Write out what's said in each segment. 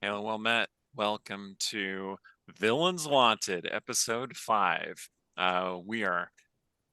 Hello, well met. Welcome to Villains Wanted, episode 5. We are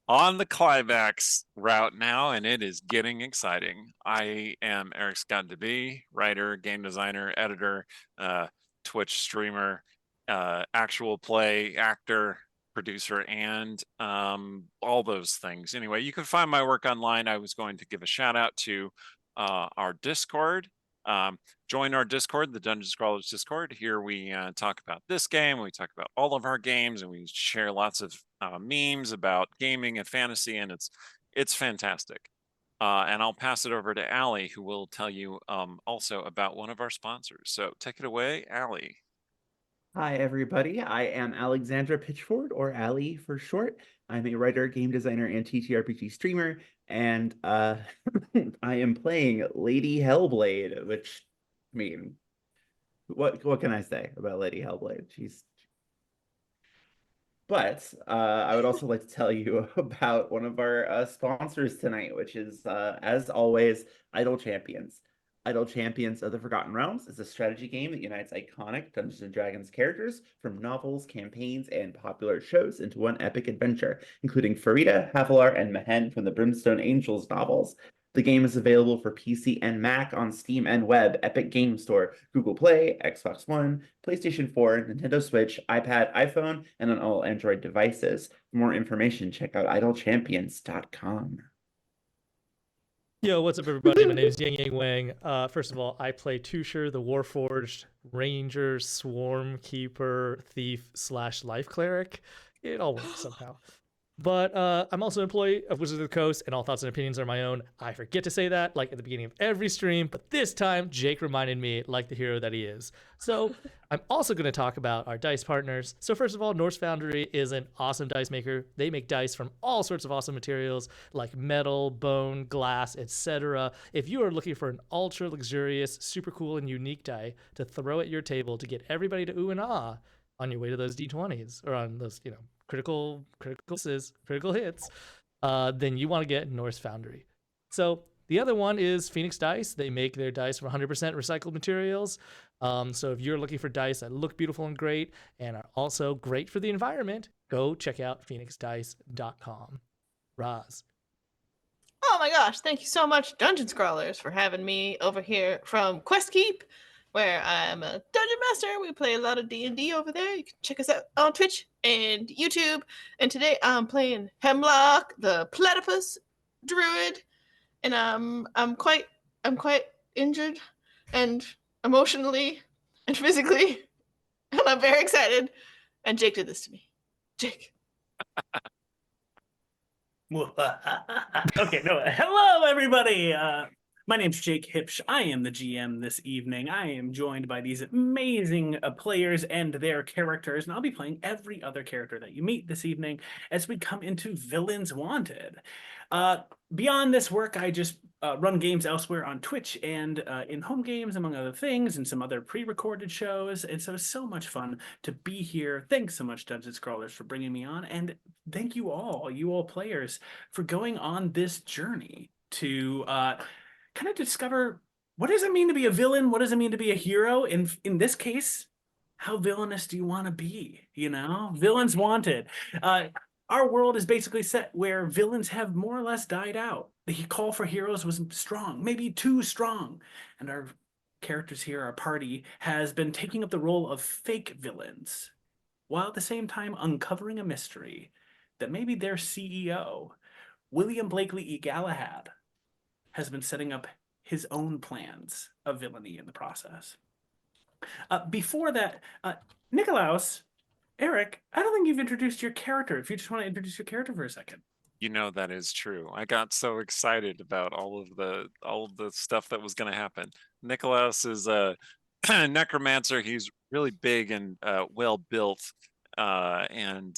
on the climax route now, and it is getting exciting. I am Eric Scott DeB, writer, game designer, editor, uh, Twitch streamer, actual play actor, producer, and all those things. Anyway, you can find my work online. I was going to give a shout out to our Discord. Um, Join our Discord, the Dungeon Scrollers Discord. Here we talk about this game, we talk about all of our games, and we share lots of memes about gaming and fantasy, and it's fantastic. And I'll pass it over to Allie, who will tell you also about one of our sponsors. So take it away, Allie. Hi, everybody. I am Alexandra Pitchford, or Allie for short. I'm a writer, game designer, and TTRPG streamer, and I am playing Lady Hellblade, which, I mean, what can I say about Lady Hellblade? But I would also like to tell you about one of our sponsors tonight, which is, as always, Idle Champions. Idle Champions of the Forgotten Realms is a strategy game that unites iconic Dungeons and Dragons characters from novels, campaigns, and popular shows into one epic adventure, including Farida, Havilar, and Mehen from the Brimstone Angels novels. The game is available for PC and Mac on Steam and web, Epic Game Store, Google Play, Xbox One, PlayStation 4, Nintendo Switch, iPad, iPhone, and on all Android devices. For more information, check out idlechampions.com. Yo, what's up, everybody? My name is Yang Yang Wang. First of all, I play Tusher, the Warforged Ranger, Swarm Keeper, Thief slash Life Cleric. It all works somehow. But I'm also an employee of Wizards of the Coast, and all thoughts and opinions are my own. I forget to say that, like at the beginning of every stream, but this time Jake reminded me, like the hero that he is. So I'm also going to talk about our dice partners. So first of all, Norse Foundry is an awesome dice maker. They make dice from all sorts of awesome materials like metal, bone, glass, etc. If you are looking for an ultra luxurious, super cool, and unique die to throw at your table to get everybody to ooh and ah on your way to those D20s or on those, critical hits, then you want to get Norse Foundry. So the other one is Phoenix Dice. They make their dice from 100% recycled materials. So if you're looking for dice that look beautiful and great and are also great for the environment, go check out phoenixdice.com. Roz. Oh my gosh, thank you so much, Dungeon Scrollers, for having me over here from Questkeep, where I'm a dungeon master. We play a lot of D&D over there. You can check us out on Twitch and YouTube. And today I'm playing Hemlock, the platypus druid, and I'm quite injured and emotionally and physically, and I'm very excited. And Jake did this to me. Jake. Okay, no. Hello, everybody. My name's Jake Hipsch. I am the GM this evening. I am joined by these amazing players and their characters, and I'll be playing every other character that you meet this evening as we come into Villains Wanted. Beyond this work, I just run games elsewhere on Twitch and in home games, among other things, and some other pre-recorded shows. And so it's so much fun to be here. Thanks so much, Dungeon Scrollers, for bringing me on, and thank you all players, for going on this journey to kind of discover what does it mean to be a villain? What does it mean to be a hero? In this case, how villainous do you want to be? You know, Villains Wanted. Our world is basically set where villains have more or less died out. The call for heroes was strong, maybe too strong, and our characters here, our party, has been taking up the role of fake villains, while at the same time uncovering a mystery that maybe their CEO, William Blakely E Galahad, has been setting up his own plans of villainy in the process. Before that, Nikolaus, Eric, I don't think you've introduced your character. If you just want to introduce your character for a second. You know that is true. I got so excited about all of the stuff that was going to happen. Nicholas is a necromancer. He's really big and well built, and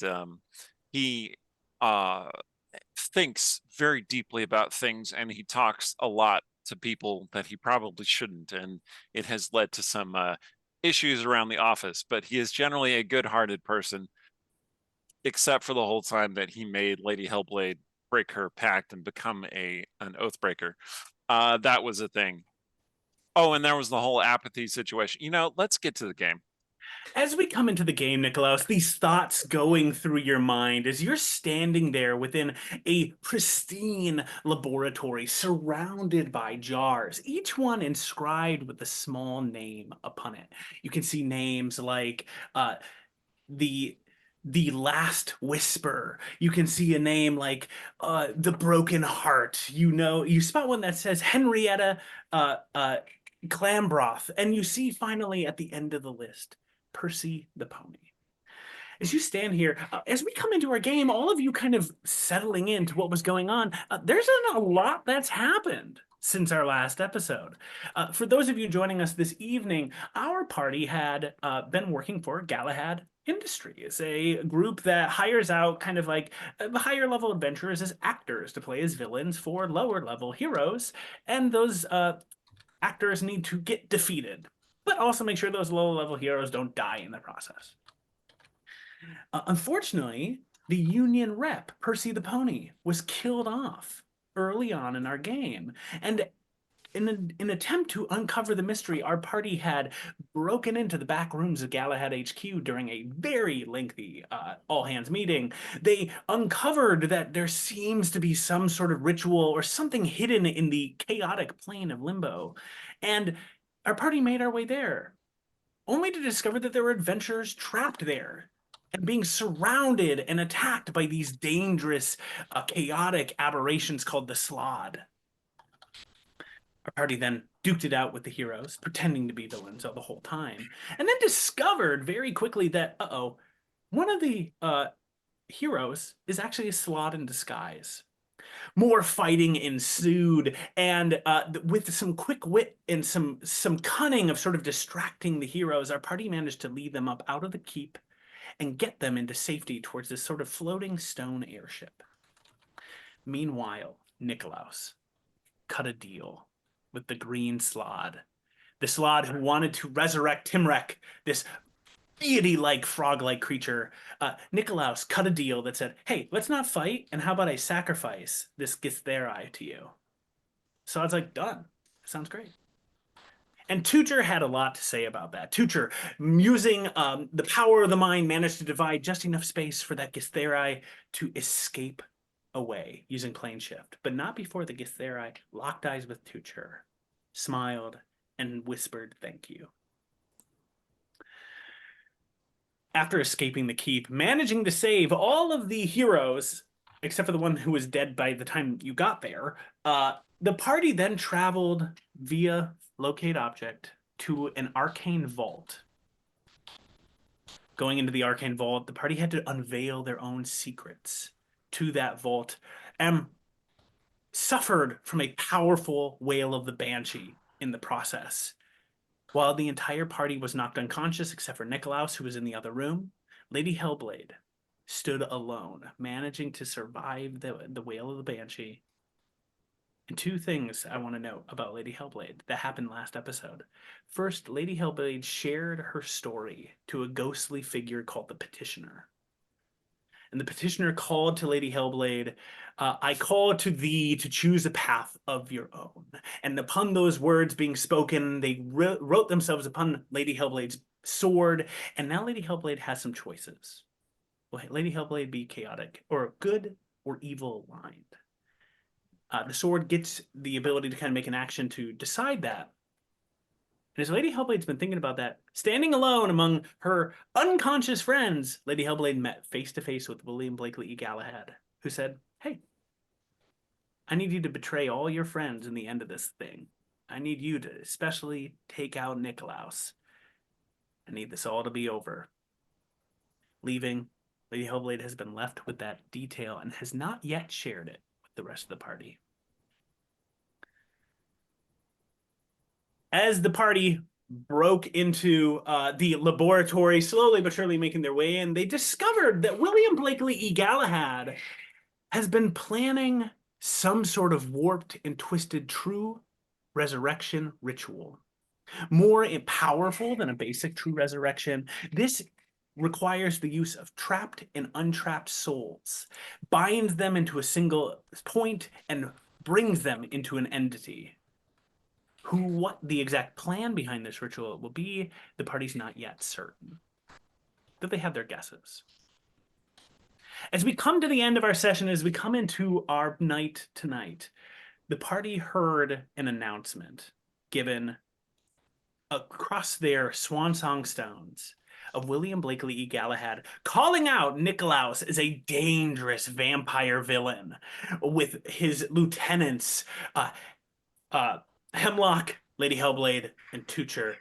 he thinks very deeply about things, and he talks a lot to people that he probably shouldn't, and it has led to some issues around the office. But he is generally a good-hearted person, except for the whole time that he made Lady Hellblade break her pact and become an oathbreaker. That was a thing. Oh, and there was the whole apathy situation. Let's get to the game. As we come into the game, Nikolaos, these thoughts going through your mind as you're standing there within a pristine laboratory surrounded by jars, each one inscribed with a small name upon it. You can see names like the Last Whisper. You can see a name like the Broken Heart. You spot one that says Henrietta Clambroth, and you see finally at the end of the list Percy the Pony. As you stand here, as we come into our game, all of you kind of settling into what was going on, there's a lot that's happened since our last episode. For those of you joining us this evening, our party had been working for Galahad Industries, a group that hires out kind of like higher level adventurers as actors to play as villains for lower level heroes, and those actors need to get defeated, but also make sure those low level heroes don't die in the process. Unfortunately, the Union rep, Percy the Pony, was killed off early on in our game. And in an attempt to uncover the mystery, our party had broken into the back rooms of Galahad HQ during a very lengthy all-hands meeting. They uncovered that there seems to be some sort of ritual or something hidden in the chaotic plane of limbo. And our party made our way there, only to discover that there were adventurers trapped there and being surrounded and attacked by these dangerous, chaotic aberrations called the Slod. Our party then duked it out with the heroes, pretending to be villains all the whole time, and then discovered very quickly that, one of the heroes is actually a Slod in disguise. More fighting ensued, and with some quick wit and some cunning of sort of distracting the heroes, our party managed to lead them up out of the keep and get them into safety towards this sort of floating stone airship. Meanwhile, Nikolaos cut a deal with the green Slod, the Slod who wanted to resurrect Timrek, this deity-like, frog-like creature. Nikolaos cut a deal that said, hey, let's not fight, and how about I sacrifice this Githzerai to you? So I was like, done. Sounds great. And Tutor had a lot to say about that. Tutor, using the power of the mind, managed to divide just enough space for that Githzerai to escape away using plane shift, but not before the Githzerai locked eyes with Tutor, smiled, and whispered thank you. After escaping the keep, managing to save all of the heroes, except for the one who was dead by the time you got there, the party then traveled via locate object to an arcane vault. Going into the arcane vault, the party had to unveil their own secrets to that vault and suffered from a powerful wail of the Banshee in the process. While the entire party was knocked unconscious except for Nikolaos, who was in the other room, Lady Hellblade stood alone, managing to survive the wail of the Banshee. And two things I want to note about Lady Hellblade that happened last episode. First, Lady Hellblade shared her story to a ghostly figure called the Petitioner. And the Petitioner called to Lady Hellblade, I call to thee to choose a path of your own. And upon those words being spoken, they wrote themselves upon Lady Hellblade's sword. And now Lady Hellblade has some choices. Will Lady Hellblade be chaotic, or good, or evil aligned? The sword gets the ability to kind of make an action to decide that. And as Lady Hellblade's been thinking about that, standing alone among her unconscious friends, Lady Hellblade met face to face with William Blakely E Galahad, who said, hey, I need you to betray all your friends in the end of this thing. I need you to especially take out Nikolaos. I need this all to be over. Leaving, Lady Hellblade has been left with that detail and has not yet shared it with the rest of the party. As the party broke into the laboratory, slowly but surely making their way in, they discovered that William Blakely E Galahad has been planning some sort of warped and twisted true resurrection ritual. More powerful than a basic true resurrection, this requires the use of trapped and untrapped souls, binds them into a single point, and brings them into an entity what the exact plan behind this ritual will be, the party's not yet certain. But they have their guesses. As we come to the end of our session, as we come into our night tonight, the party heard an announcement given across their swan song stones of William Blakely E Galahad calling out Nikolaus as a dangerous vampire villain with his lieutenants Hemlock, Lady Hellblade, and Tucher.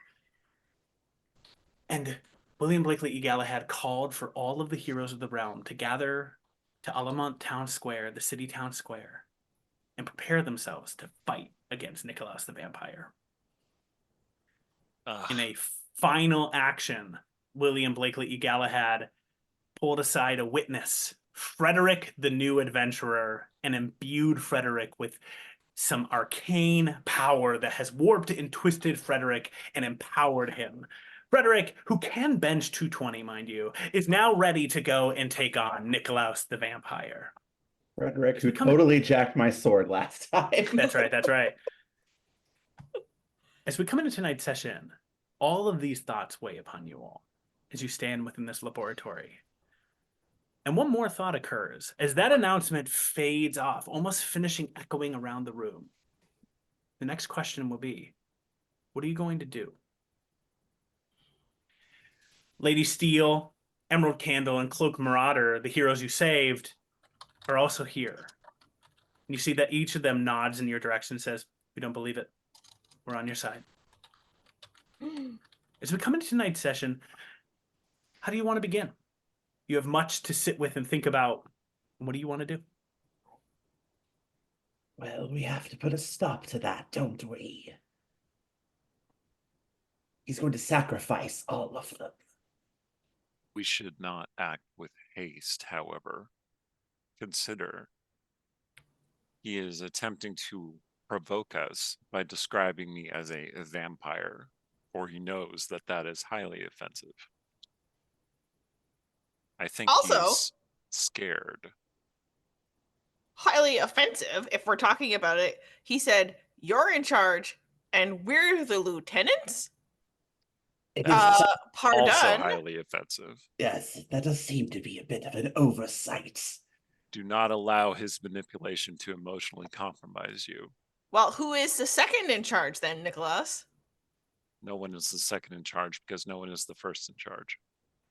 And William Blakely E Galahad called for all of the heroes of the realm to gather to Alamont Town Square, the city town square, and prepare themselves to fight against Nikolaus the vampire. In a final action, William Blakely E Galahad pulled aside a witness, Frederick the New Adventurer, and imbued Frederick with some arcane power that has warped and twisted Frederick and empowered him. Frederick, who can bench 220, mind you, is now ready to go and take on Nikolaus the vampire. Frederick, who totally jacked my sword last time. That's right, that's right. As we come into tonight's session, all of these thoughts weigh upon you all as you stand within this laboratory. And one more thought occurs as that announcement fades off, almost finishing echoing around the room. The next question will be, what are you going to do? Lady Steel, Emerald Candle, and Cloak Marauder, the heroes you saved, are also here. And you see that each of them nods in your direction and says, we don't believe it. We're on your side. As we come into tonight's session, how do you want to begin? You have much to sit with and think about. What do you want to do? Well, we have to put a stop to that, don't we? He's going to sacrifice all of them. We should not act with haste, however. Consider he is attempting to provoke us by describing me as a vampire, for he knows that that is highly offensive. I think Also, he's scared. highly offensive, if we're talking about it. He said, you're in charge, and we're the lieutenants? It is Pardon? Also highly offensive. yes, that does seem to be a bit of an oversight. Do not allow his manipulation to emotionally compromise you. Well, who is the second in charge then, Nicholas? No one is the second in charge because no one is the first in charge.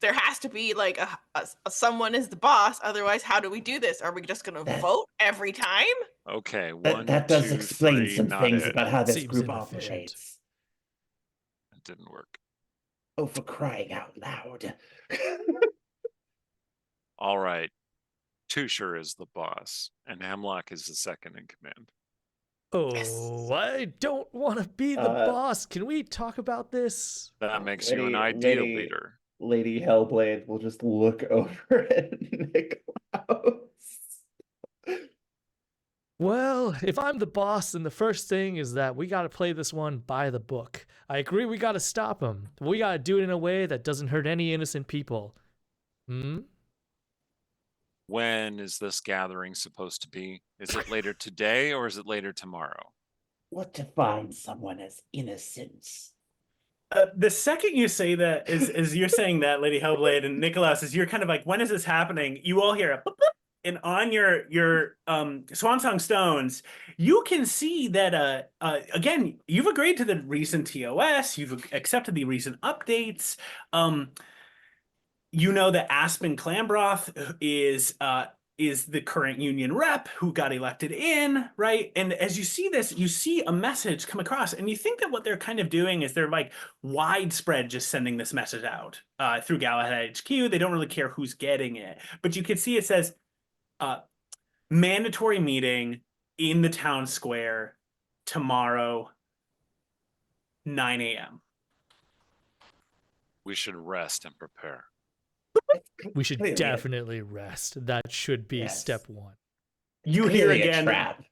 There has to be like a someone is the boss. Otherwise, how do we do this? Are we just going to vote every time? Okay, That does two, explain three, some not things it. about how this Seems group inefficient. operates. It didn't work. Oh, for crying out loud. All right. Tushar is the boss, and Hemlock is the second in command. Oh, I don't want to be the boss. Can we talk about this? That makes you an ideal Lady- leader. Lady Hellblade will just look over at Nikolaus. Well, if I'm the boss, then the first thing is that we got to play this one by the book. I agree we got to stop him. We got to do it in a way that doesn't hurt any innocent people. When is this gathering supposed to be? Is it later today or is it later tomorrow? What defines someone as innocent? The second you say that is you're saying that, Lady Hellblade and Nikolaus, is you're kind of like, when is this happening? You all hear a boop, boop, and on your Swan Song stones, you can see that again, you've agreed to the recent TOS, you've accepted the recent updates. You know that Aspen Clambroth is the current union rep who got elected in, right? And as you see this, you see a message come across, and you think that what they're kind of doing is they're like widespread just sending this message out through Galahad HQ. They don't really care who's getting it. But you can see it says, mandatory meeting in the town square tomorrow, 9 a.m. We should rest and prepare. We should Clearly definitely rest. That should be Yes. step one. You hear clearly a again. trap.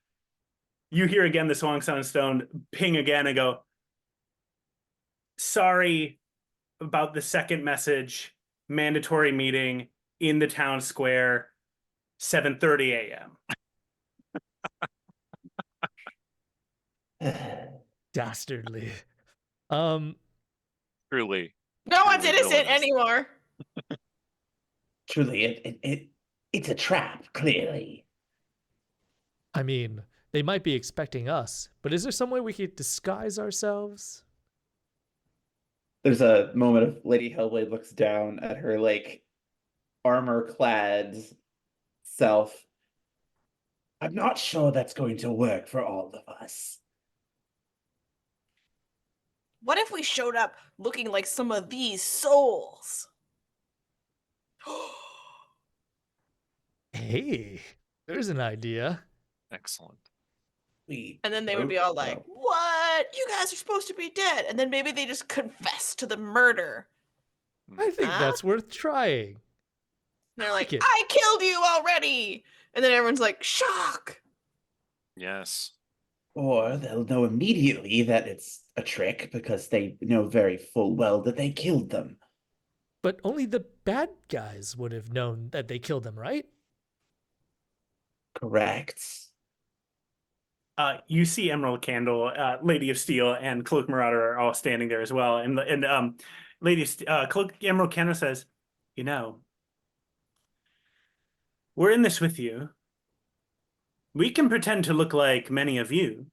You hear again the Swan Song Stone ping again and go, sorry about the second message, mandatory meeting in the town square, 7:30 a.m. Dastardly. Um, Truly. No one's Truly innocent villainous. anymore. Truly, it's a trap, clearly. I mean, they might be expecting us, but is there some way we could disguise ourselves? There's a moment of Lady Hellblade looks down at her, like, armor-clad self. I'm not sure that's going to work for all of us. What if we showed up looking like some of these souls? Hey, there's an idea. Excellent. And then they would be all like, "What? You guys are supposed to be dead." And then maybe they just confess to the murder. I think Huh? that's worth trying. And they're I like, like it. "I killed you already." And then everyone's like, "Shock." Yes. Or they'll know immediately that it's a trick because they know very full well that they killed them. But only the bad guys would have known that they killed them, right? Correct. You see Emerald Candle, Lady of Steel, and Cloak Marauder are all standing there as well. And Cloak Emerald Candle says, "You know, we're in this with you. We can pretend to look like many of you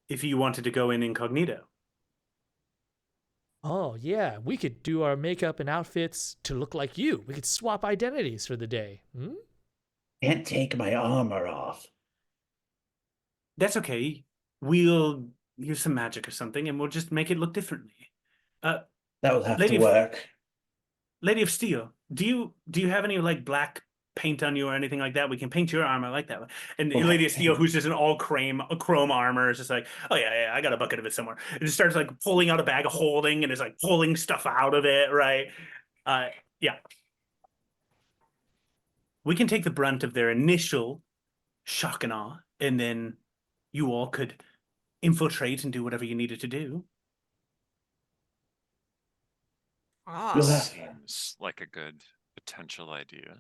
if you wanted to go in incognito." Oh, yeah, we could do our makeup and outfits to look like you. We could swap identities for the day. Hmm? Can't take my armor off. That's okay. We'll use some magic or something, and we'll just make it look differently. That will have Lady to of- work. Lady of Steel, do you have any like black paint on you or anything like that? We can paint your armor like that. And Black Lady of Steel, paint. who's just an all chrome armor, is just like, "Oh yeah, I got a bucket of it somewhere." And just starts like pulling out a bag of holding and is like pulling stuff out of it, right? Yeah. We can take the brunt of their initial shock and awe, and then you all could infiltrate and do whatever you needed to do. You'll Ah, have- Seems like a good potential idea.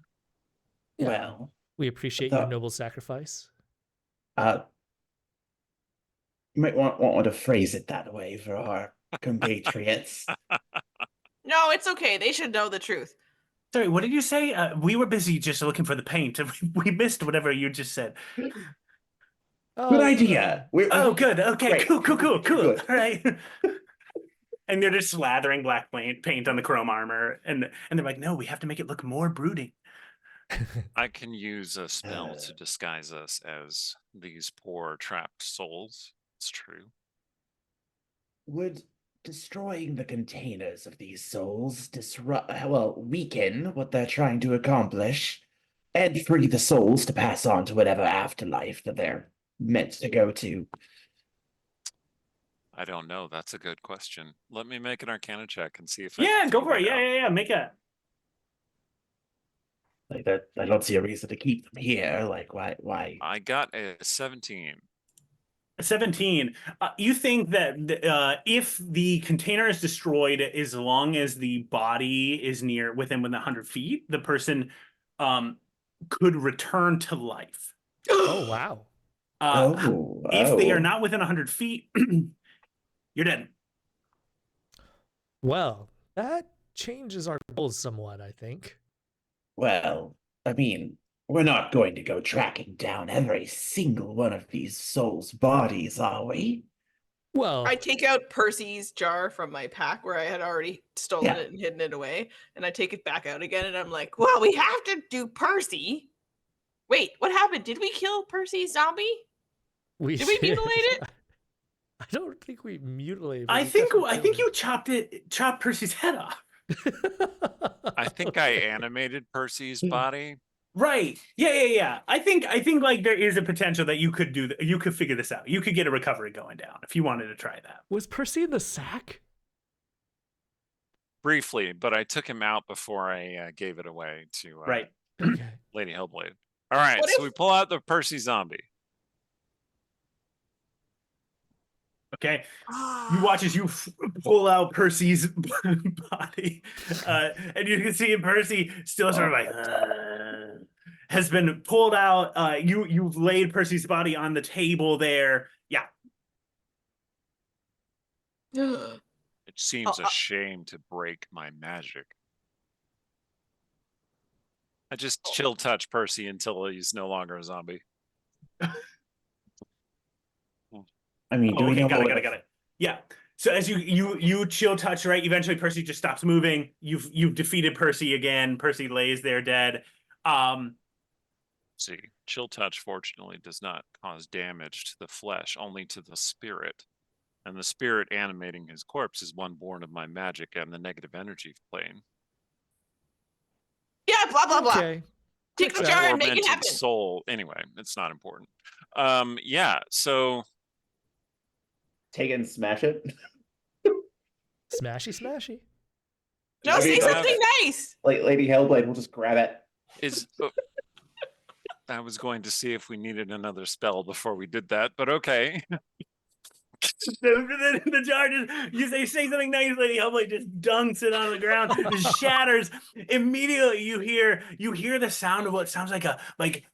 Yeah. Well, We appreciate your noble sacrifice. you might want to phrase it that way for our compatriots. no, it's okay. They should know the truth. Sorry, what did you say? We were busy just looking for the paint. We missed whatever you just said. Oh, Good idea. Oh, good. Okay, Great. cool. Good. All right. And they're just slathering black paint on the chrome armor, and they're like, "No, we have to make it look more brooding." I can use a spell to disguise us as these poor trapped souls. It's true. Would destroying the containers of these souls weaken what they're trying to accomplish and free the souls to pass on to whatever afterlife that they're meant to go to? I don't know. That's a good question. Let me make an Arcana check and see if I Yeah, can go figure for it. out. Yeah. Make it. Like that, I don't see a reason to keep them here. Like, why? I got a 17. 17. You think that if the container is destroyed, as long as the body is within 100 feet, the person could return to life. Oh, wow. If they are not within 100 feet, you're dead. Well, that changes our goals somewhat, I think. Well, I mean, we're not going to go tracking down every single one of these souls' bodies, are we? Well, I take out Percy's jar from my pack where I had already stolen it and hidden it away, and I take it back out again, and I'm like, "Well, we have to do Percy." Wait, what happened? Did we kill Percy's zombie? Did we mutilate it? I don't think we mutilated. I think you chopped Percy's head off. I think I animated Percy's body. Right. Yeah. I think like there is a potential that you could you could figure this out. You could get a recovery going down if you wanted to try that. Was Percy in the sack? Briefly, but I took him out before I gave it away to Right. Okay. Lady Hellblade. All right, What so if- we pull out the Percy zombie. Okay. You watch as you pull out Percy's body, and you can see Percy still sort of like has been pulled out. You've laid Percy's body on the table there. Yeah. It seems Oh, a shame to break my magic. I just chill touch Percy until he's no longer a zombie. I mean, do Oh, we okay, know got what it. Yeah. So as you chill touch, right? Eventually Percy just stops moving. You've defeated Percy again. Percy lays there dead. See, chill touch fortunately does not cause damage to the flesh, only to the spirit. And the spirit animating his corpse is one born of my magic and the negative energy plane. yeah, blah blah blah. Okay. Take the Checks jar out. and make it Tormented happen. soul. Anyway, it's not important. Yeah, so take it and smash it? Smashy, smashy. No, I say mean, something nice. Like Lady Hellblade, we'll just grab it. is I was going to see if we needed another spell before we did that, but okay. The jar just you say something nice, Lady Hellblade just dunks it on the ground, just shatters. Immediately you hear the sound of what sounds like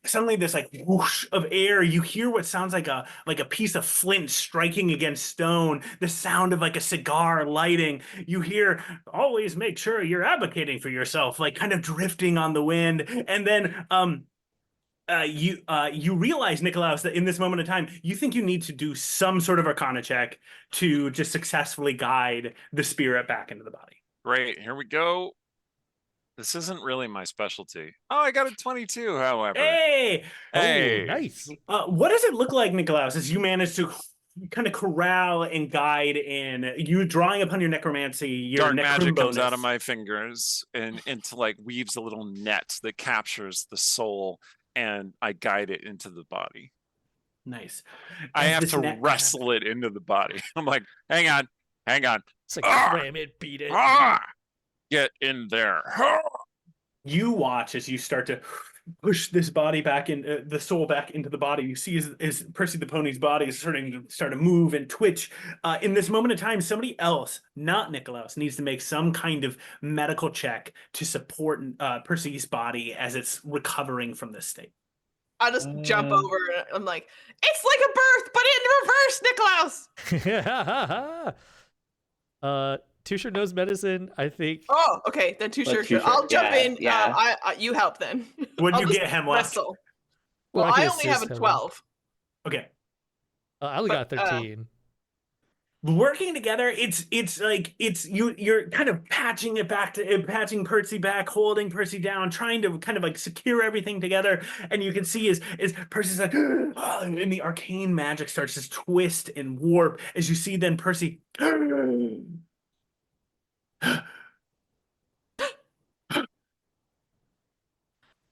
suddenly this like whoosh of air. You hear what sounds like a piece of flint striking against stone, the sound of like a cigar lighting. You hear always make sure you're advocating for yourself, like kind of drifting on the wind, and then you realize, Nikolaus, that in this moment of time, you think you need to do some sort of arcana check to just successfully guide the spirit back into the body. Great, here we go. This isn't really my specialty. Oh, I got a 22, however. Hey, Hey. Oh, nice. what does it look like, Nikolaus, as you manage to kind of corral and guide in you drawing upon your necromancy, your Dark magic comes out of necrumbonus? my fingers and into like weaves a little net that captures the soul, and I guide it into the body. Nice. I As have this to net- wrestle it into the body. I'm like, hang on. It's like Ah! cram it, beat it. Get in there. You watch as you start to push this body back in, the soul back into the body. You see as Percy the pony's body is starting to move and twitch. In this moment of time, somebody else, not Nikolaus, needs to make some kind of medical check to support Percy's body as it's recovering from this state. I just jump over and I'm like, it's like a birth, but in reverse, Nikolaus. Tusher knows medicine, I think. Oh, okay, then too sure. I'll jump in. Yeah. I you help then. What'd I'll you just get, Hemlock? wrestle. Well, Well, I I can only have a assist him. 12. Okay. I only got But, 13. Working together, you're kind of patching Percy back, holding Percy down, trying to kind of like secure everything together. And you can see as Percy's like, and the arcane magic starts to twist and warp as you see then Percy.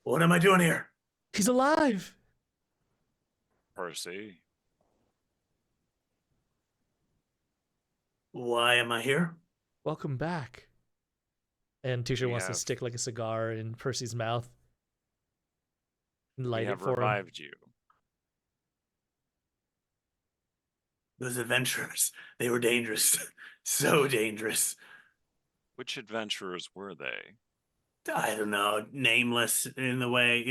What am I doing here? He's alive. Percy. Why am I here? Welcome back. And Tusher We wants to have- stick like a cigar in Percy's mouth and We light it have for him. revived you. Those adventurers, they were dangerous. So dangerous. Which adventurers were they? I don't know, nameless in the way,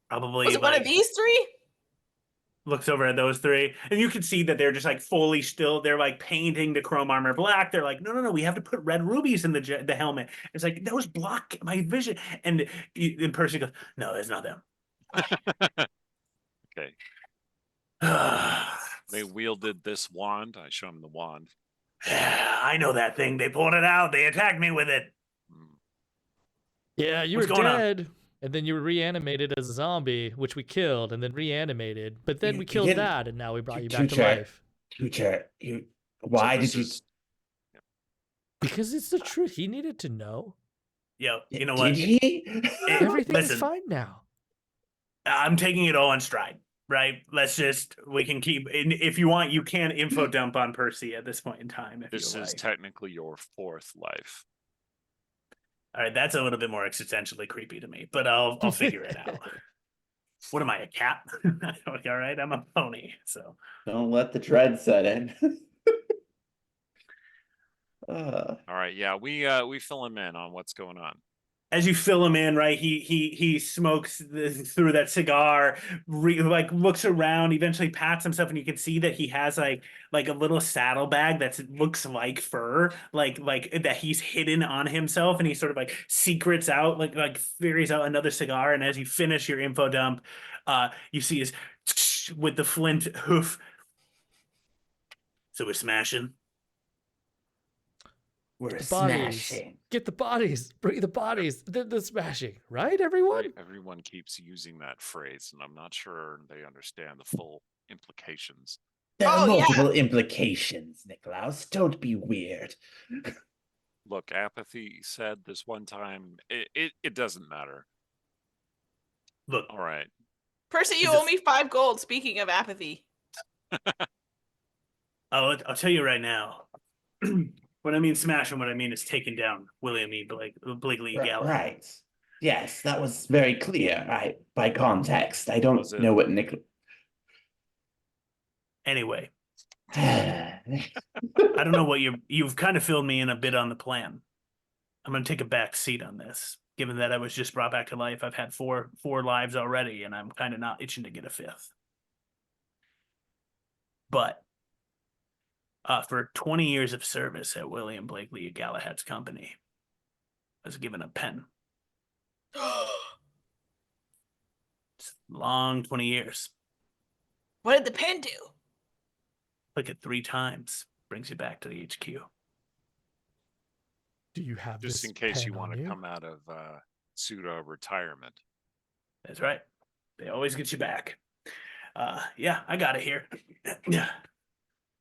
probably Was it one of like, these three? looks over at those three, and you can see that they're just like fully still. They're like painting the chrome armor black. They're like, no, we have to put red rubies in the helmet. It's like those block my vision. And Percy goes, no, it's not them. Okay. They wielded this wand. I show him the wand. I know that thing. They pulled it out. They attacked me with it. Hmm. Yeah, you What's were going on? dead. And then you were reanimated as a zombie, which we killed, and then reanimated. But then You- we you killed didn't- that, and now we brought you back to Tutor. life. Teacher, why So this did you? is- Because it's the truth. He needed to know. Yo, you know what? Did he? Everything's Listen. fine now. I'm taking it all in stride, right? We can keep, if you want, you can info dump on Percy at this point in time. If This you is like. technically your fourth life. All right, that's a little bit more existentially creepy to me, but I'll figure it out. What am I, a cat? All right, I'm a pony, so. Don't let the dread set in. All right, yeah, we fill him in on what's going on. as you fill him in, right? He smokes through that cigar, like looks around, eventually pats himself, and you can see that he has like a little saddlebag that looks like fur, like that he's hidden on himself, and he sort of like secrets out, like figures out another cigar. And as you finish your info dump, you see his with the flint hoof. So we're smashing. We're The bodies. smashing. Get the bodies. Bring the bodies. The smashing. Right, everyone? Everyone keeps using that phrase, and I'm not sure they understand the full implications. There are Oh, yeah. multiple implications, Niklaus. Don't be weird. Look, Apathy said this one time, it doesn't matter. Look, All right. Percy, you Is it- owe me 5 gold. Speaking of apathy. I'll tell you right now. When I mean smashing, what I mean is taking down William E. Blakely E Galahad. Right. Yes, that was very clear. By context, I don't Was it? know what Nick. Anyway, I I don't know what you've kind of filled me in a bit on the plan. I'm going to take a back seat on this, given that I was just brought back to life. I've had four lives already, and I'm kind of not itching to get a 5th. But for 20 years of service at William Blakely Galahad's company, I was given a pen. It's a long 20 years. What did the pen do? Click it 3 times, brings you back to the HQ. Do you have Just this in case you pen want on to you? come out of pseudo retirement. That's right. They always get you back. Yeah, I got it here. Yeah.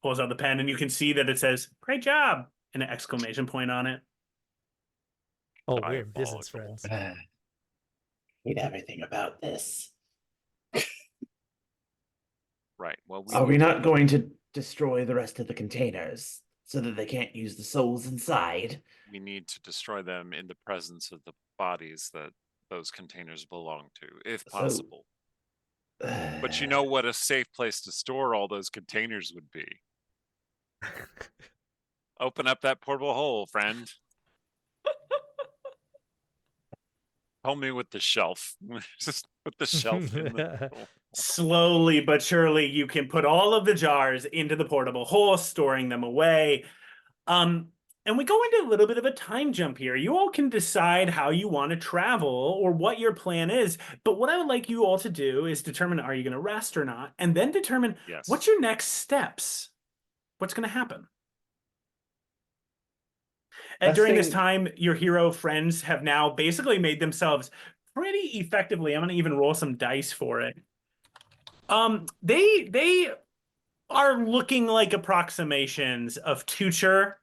Pulls out the pen, and you can see that it says, "Great job!" and an exclamation point on it. Oh, we're business Diabolical. friends. hate everything about this. Right. Well, Are we not going to destroy the rest of the containers so that they can't use the souls inside? we need to destroy them in the presence of the bodies that those containers belong to, if So- possible. But you know what a safe place to store all those containers would be? Open up that portable hole, friend. Help me with the shelf. Just put the shelf in the hole. Slowly but surely, you can put all of the jars into the portable hole, storing them away. And we go into a little bit of a time jump here. You all can decide how you want to travel or what your plan is. But what I would like you all to do is determine, are you going to rest or not? And then determine Yes. what's your next steps? What's going to happen? And Best during this thing- time, your hero friends have now basically made themselves pretty effectively. I'm going to even roll some dice for it. They are looking like approximations of Tucher,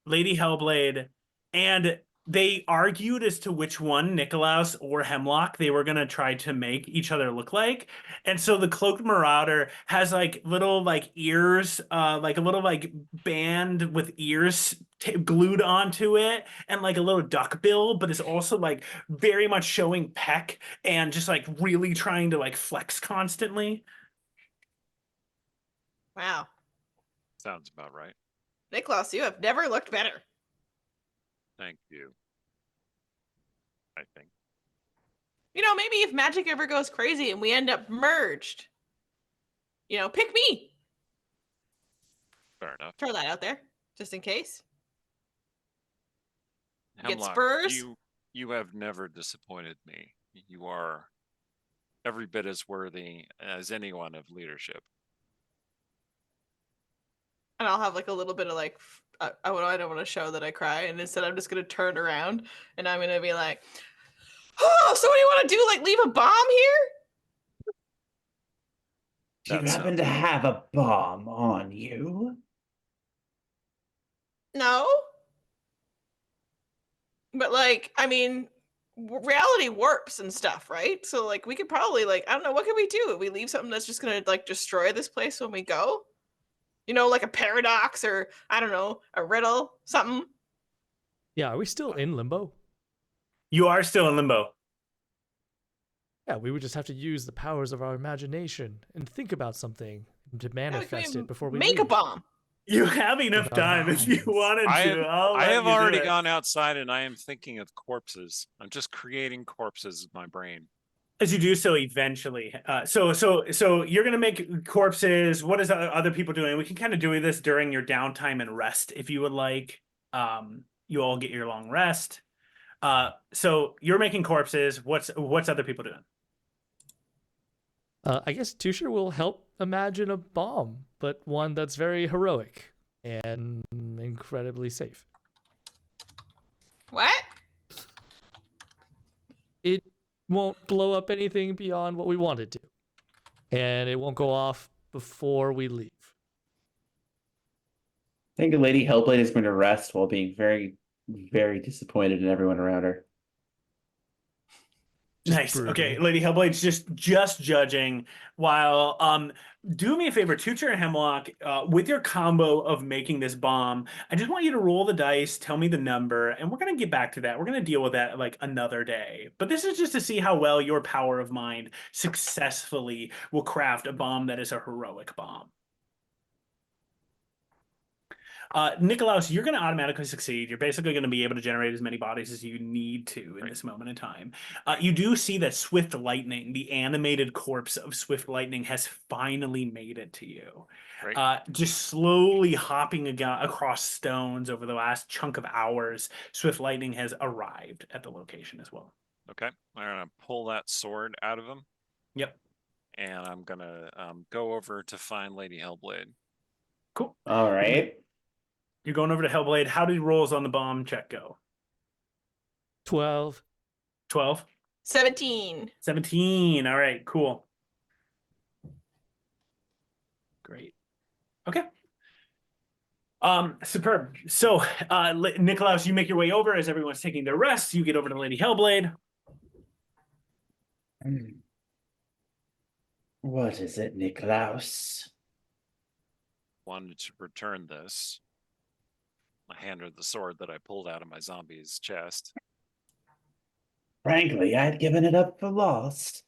Lady Hellblade, and they argued as to which one, Nikolaus or Hemlock, they were going to try to make each other look like. And so the Cloaked Marauder has like little like ears, like a little like band with ears glued onto it, and like a little duck bill, but is also like very much showing peck and just like really trying to like flex constantly. Wow. Sounds about right. Niklaus, you have never looked better. Thank you. I think. You know, maybe if magic ever goes crazy and we end up merged, you know, pick me. Fair enough. Throw that out there, just in case. Get Hemlock, spurs? you have never disappointed me. You are every bit as worthy as anyone of leadership. And I'll have like a little bit of like, I don't want to show that I cry. And instead, I'm just going to turn around and I'm going to be like, oh, so what do you want to do? Like leave a bomb here? Do you That happen sounds- to have a bomb on you? No. But like, I mean, reality warps and stuff, right? So like, we could probably like, I don't know, what can we do? We leave something that's just going to like destroy this place when we go? You know, like a paradox or I don't know, a riddle, something. Yeah, are we still in limbo? You are still in limbo. Yeah, we would just have to use the powers of our imagination and think about something to Yeah, can we manifest it before we make a leave. bomb. You have enough time if you Nice. wanted I to. I'll I let have you do already it. gone outside and I am thinking of corpses. I'm just creating corpses in my brain. As you do so, eventually, so you're gonna make corpses. What is other people doing? We can kind of do this during your downtime and rest, if you would like. You all get your long rest. So you're making corpses. What's other people doing? I guess Tusher will help imagine a bomb, but one that's very heroic and incredibly safe. What? It won't blow up anything beyond what we want it to, and it won't go off before we leave. I think Lady Hellblade is going to rest while being very, very disappointed in everyone around her. Just Nice. brooding. Okay, Lady Hellblade's just judging. While do me a favor, Tutor and Hemlock, with your combo of making this bomb, I just want you to roll the dice, tell me the number, and we're gonna get back to that. We're gonna deal with that like another day. But this is just to see how well your power of mind successfully will craft a bomb that is a heroic bomb. Nikolaus, you're going to automatically succeed. You're basically going to be able to generate as many bodies as you need to in this moment in time. You do see that Swift Lightning, the animated corpse of Swift Lightning, has finally made it to you. Great. Just slowly hopping across stones over the last chunk of hours, Swift Lightning has arrived at the location as well. Okay. I'm gonna pull that sword out of him. Yep. And I'm gonna go over to find Lady Hellblade. Cool. All right. You're going over to Hellblade. How did rolls on the bomb check go? 12. 12? 17. 17. All right, cool. Great. Okay. Superb. So, Nikolaus, you make your way over as everyone's taking their rest. You get over to Lady Hellblade. What is it, Niklaus? Wanted to return this. I handed the sword that I pulled out of my zombie's chest. Frankly, I'd given it up for lost.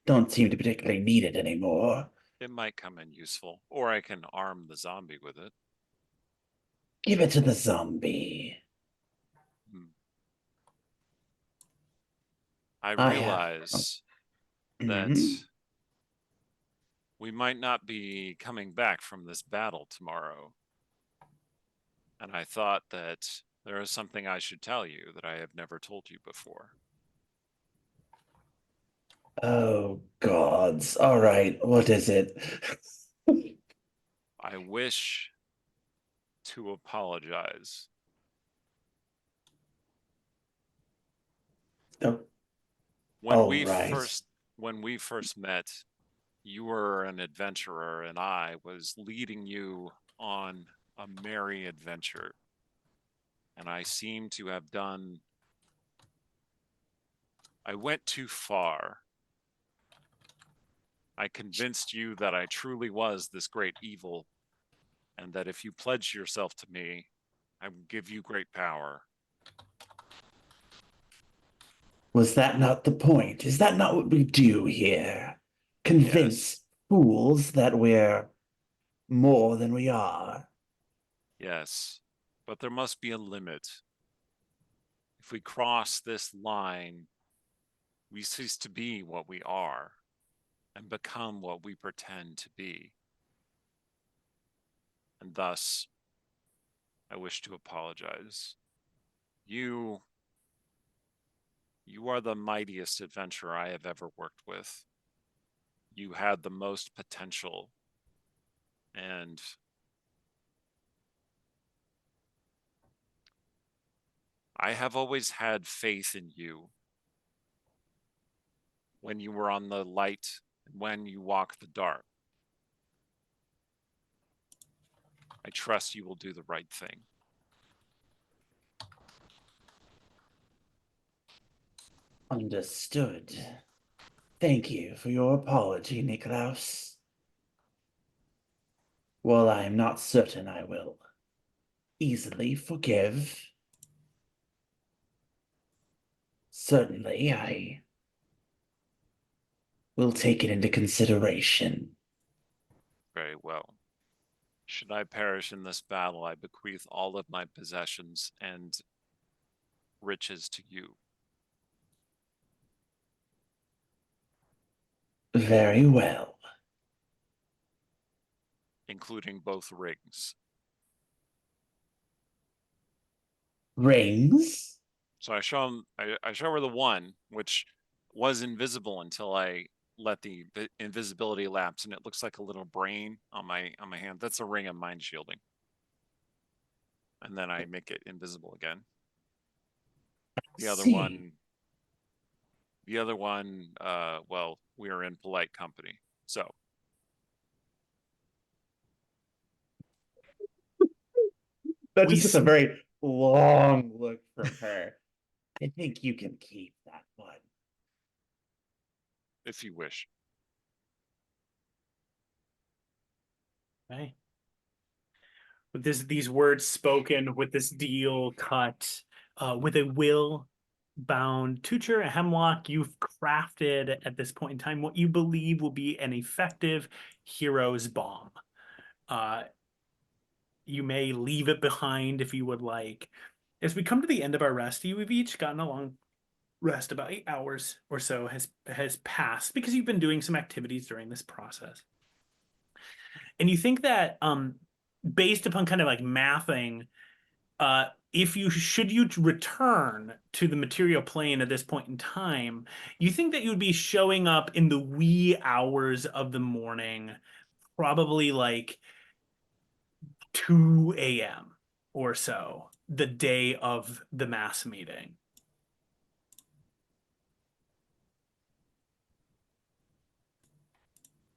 Don't seem to particularly need it anymore. It might come in useful, or I can arm the zombie with it. Give it to the zombie. I I have- realize that Mhm. we might not be coming back from this battle tomorrow. And I thought that there is something I should tell you that I have never told you before. Oh, gods. All right, what is it? I wish to apologize. Oh, When all we right. first met, you were an adventurer and I was leading you on a merry adventure. And I seem to have I went too far. I convinced you that I truly was this great evil, and that if you pledge yourself to me, I will give you great power. Was that not the point? Is that not what we do here? Convince fools that we're more than we are. Yes, but there must be a limit. If we cross this line, we cease to be what we are and become what we pretend to be. And thus, I wish to apologize. You are the mightiest adventurer I have ever worked with. You had the most potential, and I have always had faith in you. When you were on the light, when you walk the dark, I trust you will do the right thing. Understood. Thank you for your apology, Niklaus. While I am not certain I will easily forgive, certainly I will take it into consideration. Very well. Should I perish in this battle, I bequeath all of my possessions and riches to you. Very well. Including both rings. Rings? So I show him, I show her the one, which was invisible until I let the invisibility lapse, and it looks like a little brain on my hand. That's a ring of mind shielding. And then I make it invisible again. The other one, well, we are in polite company. So That We just gets a very long look from her. I think you can keep that one. if you wish. Okay. With these words spoken, with this deal cut, with a will bound Tucher and Hemlock, you've crafted at this point in time what you believe will be an effective hero's bomb. You may leave it behind if you would like. As we come to the end of our rest, you've each gotten a long rest. About 8 hours or so has passed because you've been doing some activities during this process. And you think that based upon kind of like mathing, if you return to the material plane at this point in time, you think that you would be showing up in the wee hours of the morning, probably like 2 a.m. or so, the day of the mass meeting.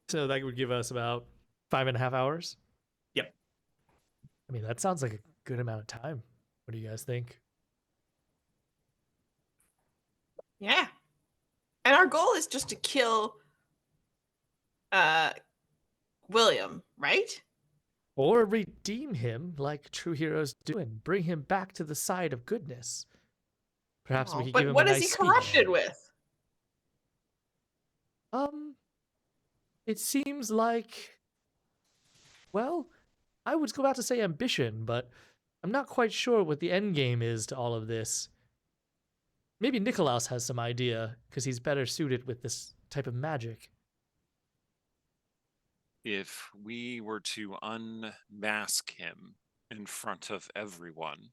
So that would give us about 5.5 hours. Yep. I mean, that sounds like a good amount of time. What do you guys think? Yeah. And our goal is just to kill William, right? Or redeem him like true heroes do and bring him back to the side of goodness. Perhaps we Oh, could but give him what a is nice he corrupted speech. with? It seems like, well, I would go about to say ambition, but I'm not quite sure what the end game is to all of this. Maybe Nikolaus has some idea, because he's better suited with this type of magic. If we were to unmask him in front of everyone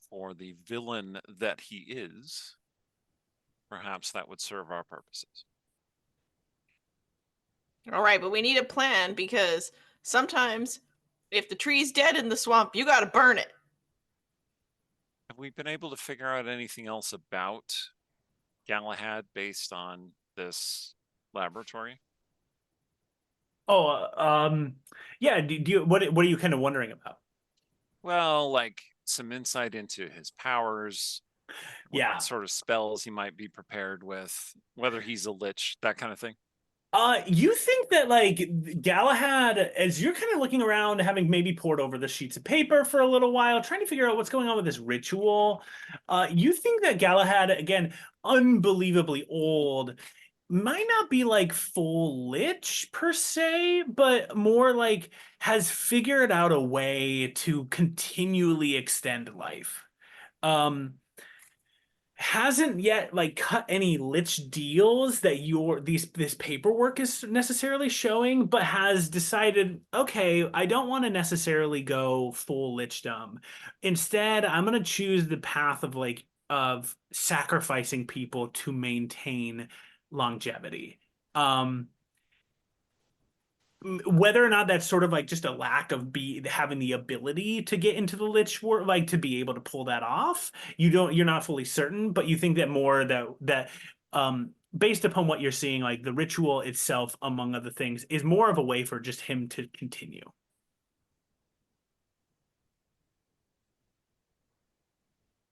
for the villain that he is, perhaps that would serve our purposes. All right, but we need a plan because sometimes if the tree's dead in the swamp, you got to burn it. Have we been able to figure out anything else about Galahad based on this laboratory? Oh, yeah. Do you what are you kind of wondering about? Well, like some insight into his powers, Yeah. what sort of spells he might be prepared with, whether he's a lich, that kind of thing. You think that like Galahad, as you're kind of looking around, having maybe poured over the sheets of paper for a little while, trying to figure out what's going on with this ritual, you think that Galahad, again, unbelievably old, might not be like full lich per se, but more like has figured out a way to continually extend life. Hasn't yet like cut any lich deals that this paperwork is necessarily showing, but has decided, okay, I don't want to necessarily go full lichdom. Instead, I'm gonna choose the path of sacrificing people to maintain longevity. Whether or not that's sort of like just a lack of having the ability to get into the lich war, like to be able to pull that off, you're not fully certain, but you think that more that based upon what you're seeing, like the ritual itself, among other things, is more of a way for just him to continue.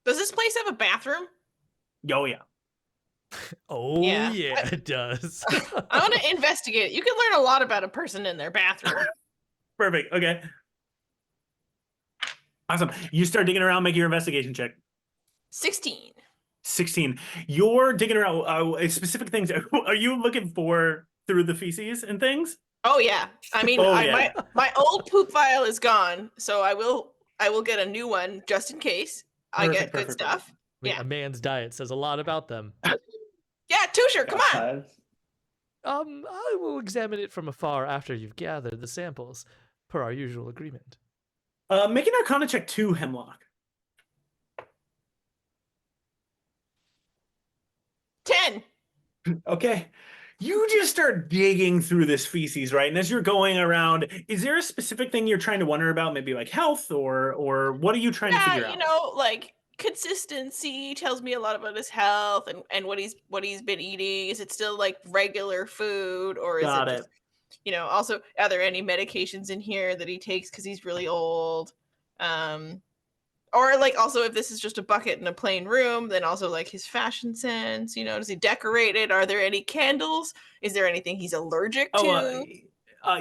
Does this place have a bathroom? Oh yeah. Oh, Yeah. yeah, it does. I want to investigate. You can learn a lot about a person in their bathroom. Perfect. Okay. Awesome. You start digging around, make your investigation check. 16. 16. You're digging around specific things. Are you looking for through the feces and things? Oh yeah. I mean, Oh, I yeah. my old poop vial is gone, so I will get a new one just in case I get good Perfect. stuff. I mean, Yeah. a man's diet says a lot about them. Yeah, Tusher, come on. I will examine it from afar after you've gathered the samples, per our usual agreement. Make an Arcana check 2, Hemlock. 10. Okay. You just start digging through this feces, right? And as you're going around, is there a specific thing you're trying to wonder about? Maybe like health or what are you trying to Yeah, figure out? like consistency tells me a lot about his health and what he's been eating. Is it still like regular food, or is Got it it. just, also, are there any medications in here that he takes because he's really old? Or like, also, if this is just a bucket in a plain room, then also like his fashion sense, does he decorate it? Are there any candles? Is there anything he's allergic Oh, to?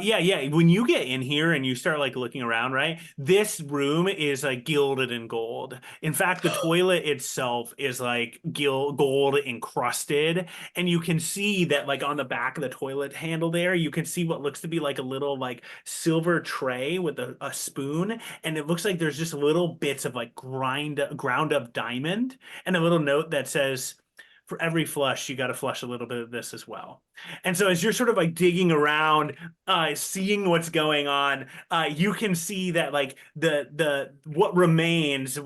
yeah. When you get in here and you start like looking around, right? This room is like gilded in gold. In fact, the toilet itself is like gold encrusted, and you can see that like on the back of the toilet handle there, you can see what looks to be like a little like silver tray with a spoon, and it looks like there's just little bits of like ground up diamond, and a little note that says, "For every flush, you got to flush a little bit of this as well." And so as you're sort of like digging around, seeing what's going on, you can see that like the what remains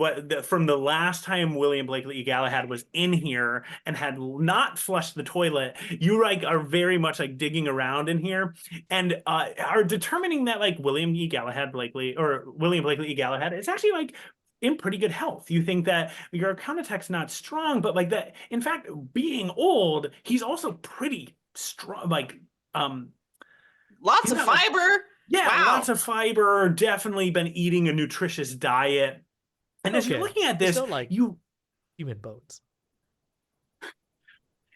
from the last time William Blakely E Galahad was in here and had not flushed the toilet, you like are very much like digging around in here and are determining that like William Blakely E Galahad is actually like in pretty good health. You think that your Arcana tech's not strong, but like that, in fact, being old, he's also pretty strong. Like, Lots he's of got, like, fiber. yeah, Wow. lots of fiber. Definitely been eating a nutritious diet. And as you're Okay, looking at there's this, no like you human bones.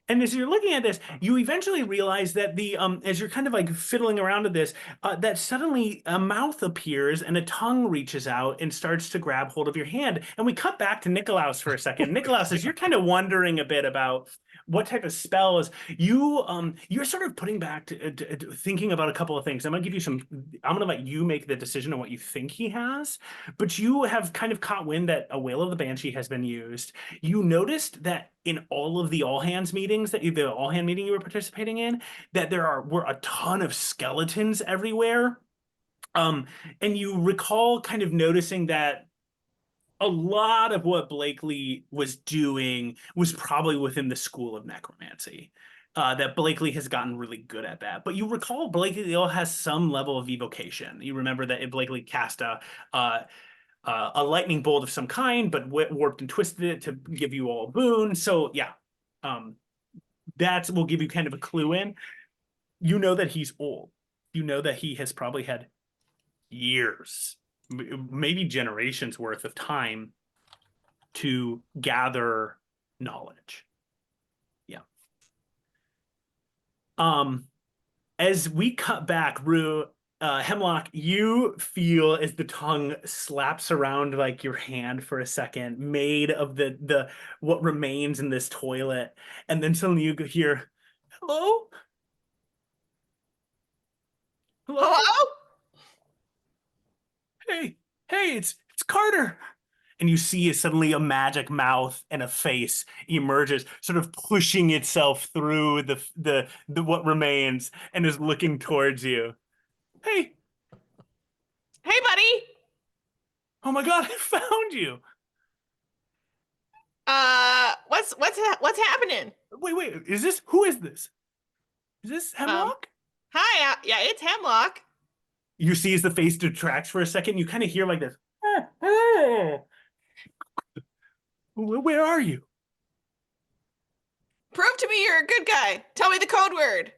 And as you're looking at this, you eventually realize that the as you're kind of like fiddling around with this, that suddenly a mouth appears and a tongue reaches out and starts to grab hold of your hand. And we cut back to Nikolaus for a second. Nikolaus, as you're kind of wondering a bit about what type of spells you're sort of putting back to thinking about a couple of things. I'm gonna let you make the decision on what you think he has, but you have kind of caught wind that a Wail of the Banshee has been used. You noticed that in all of the all hands meetings the all hand meeting you were participating in, that were a ton of skeletons everywhere. And you recall kind of noticing that a lot of what Blakely was doing was probably within the school of necromancy. That Blakely has gotten really good at that. But you recall Blakely still has some level of evocation. You remember that Blakely cast a lightning bolt of some kind, but warped and twisted it to give you all a boon. So yeah, that will give you kind of a clue in. You know that he's old. You know that he has probably had years, maybe generations worth of time to gather knowledge. Yeah. As we cut back, Hemlock, you feel as the tongue slaps around like your hand for a second, made of the what remains in this toilet, and then suddenly you hear, "Hello, hello, Hello? hey, it's Carter." And you see suddenly a magic mouth and a face emerges, sort of pushing itself through the what remains, and is looking towards you. Hey, Hey, buddy. oh my God, I found you. What's happening? Wait, who is this? Is this Hemlock? Hi. Yeah, it's Hemlock. You see as the face detracts for a second, you kind of hear like this. Oh. Where are you? Prove to me you're a good guy. Tell me the code word.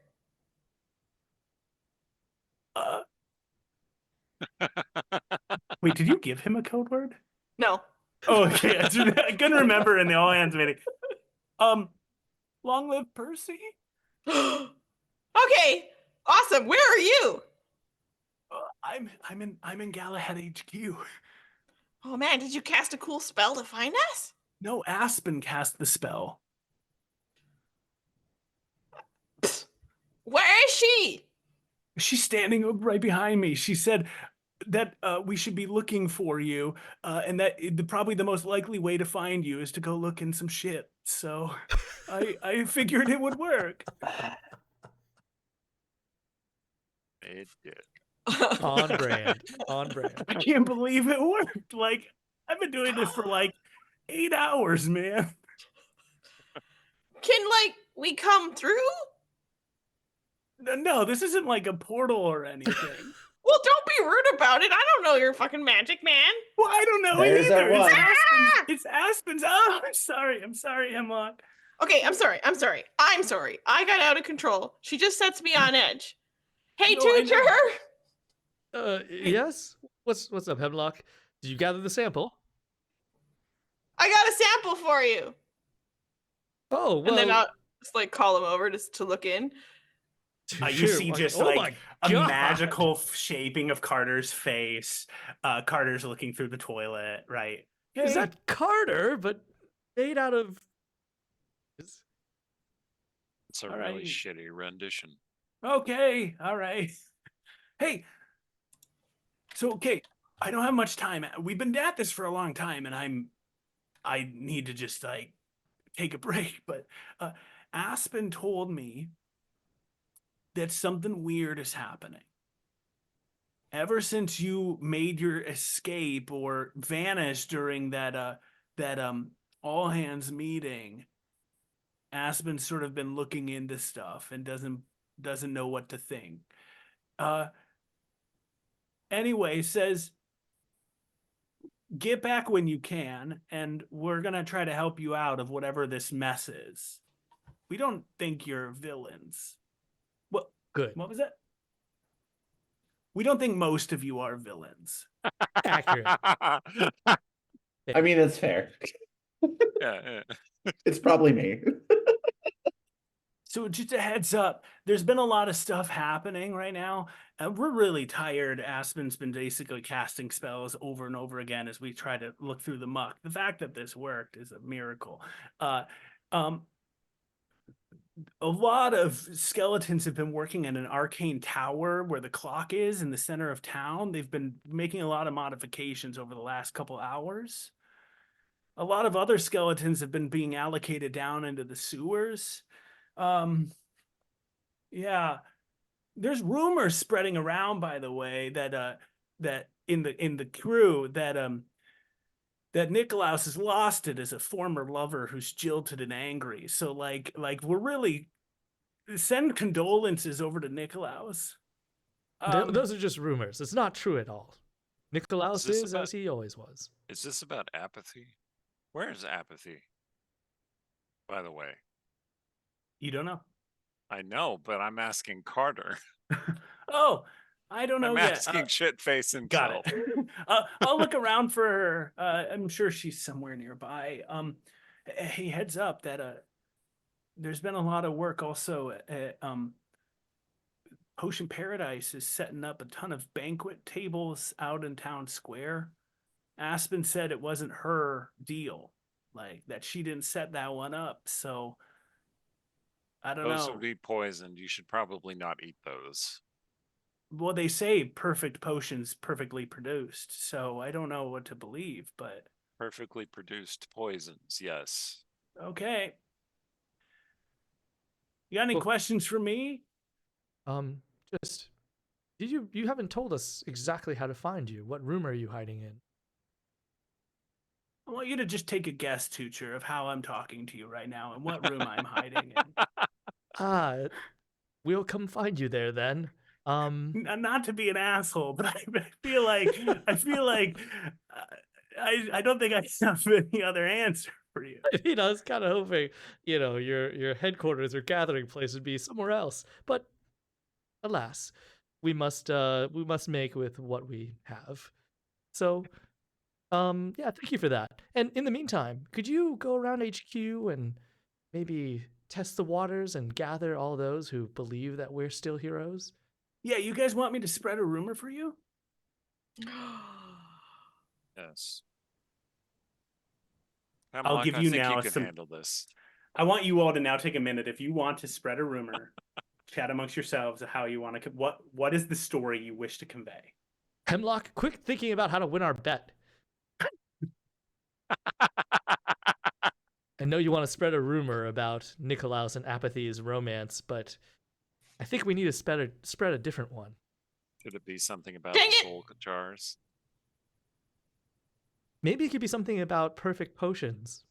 Wait, did you give him a code word? No. Oh, okay. I couldn't remember in the all hands meeting. Long live Percy. Okay. Awesome. Where are you? I'm in Galahad HQ. Oh man, did you cast a cool spell to find us? No, Aspen cast the spell. Where is she? She's standing right behind me. She said that we should be looking for you, and that probably the most likely way to find you is to go look in some shit. So I figured it would work. It did. On brand. On brand. I can't believe it worked. Like, I've been doing this for like 8 hours, man. Can we come through? No, this isn't like a portal or anything. Well, don't be rude about it. I don't know your fucking magic, man. Well, I don't know There's it that either. It's one. Aspen's. It's Aspen's. Oh, I'm sorry, Hemlock. Okay, I'm sorry. I got out of control. She just sets me on edge. Hey, No, I know. teacher. Yes? What's up, Hemlock? Did you gather the sample? I got a sample for you. Oh, well. And then I'll just call him over just to look in. You see just oh like a my God. magical shaping of Carter's face. Carter's looking through the toilet, right? Is Hey. that Carter, but made out of. It's a All really right. shitty rendition. Okay, all right. Hey, so okay, I don't have much time. We've been at this for a long time, and I need to just take a break. But Aspen told me that something weird is happening. Ever since you made your escape or vanished during that all hands meeting, Aspen's sort of been looking into stuff and doesn't know what to think. Anyway, says get back when you can, and we're gonna try to help you out of whatever this mess is. We don't think you're villains. What? Good. What was that? We don't think most of you are villains. Accurate. I mean, it's fair. Yeah. It's probably me. So just a heads up, there's been a lot of stuff happening right now, and we're really tired. Aspen's been basically casting spells over and over again as we try to look through the muck. The fact that this worked is a miracle. A lot of skeletons have been working in an arcane tower where the clock is in the center of town. They've been making a lot of modifications over the last couple hours. A lot of other skeletons have been being allocated down into the sewers. Yeah, there's rumors spreading around, by the way, that that in the crew that Nikolaus has lost it as a former lover who's jilted and angry. So like we're really send condolences over to Nikolaus. Those are just rumors. It's not true at all. Nikolaus this is about- as he always was. Is this about apathy? Where is apathy? By the way, You don't know? I know, but I'm asking Carter. Oh, I don't know I'm yet. asking shitface himself. Got it. I'll look around for her. I'm sure she's somewhere nearby. Hey, heads up that there's been a lot of work also at Potion Paradise is setting up a ton of banquet tables out in town square. Aspen said it wasn't her deal, like that she didn't set that one up. So I don't Those know. would be poisoned. You should probably not eat those. Well, they say perfect potions perfectly produced, so I don't know what to believe, but Perfectly produced poisons, yes. okay. You got any Well- questions for me? Just you haven't told us exactly how to find you. What room are you hiding in? I want you to just take a guess, Tucher, of how I'm talking to you right now and what room I'm hiding in. Ah, we'll come find you there then. Not to be an asshole, but I feel like I don't think I have any other answer for you. I was kind of hoping, your headquarters or gathering place would be somewhere else. But alas, we must make with what we have. So, yeah, thank you for that. And in the meantime, could you go around HQ and maybe test the waters and gather all those who believe that we're still heroes? Yeah, you guys want me to spread a rumor for you? Yes. I'll give I you think now you can some- handle this. I want you all to now take a minute if you want to spread a rumor. chat amongst yourselves of how you want to. What is the story you wish to convey? Hemlock, quick thinking about how to win our bet. I know you want to spread a rumor about Nikolaus and Apathy's romance, but I think we need to spread a different one. Could it be something about Dang the it! soul jars? Maybe it could be something about perfect potions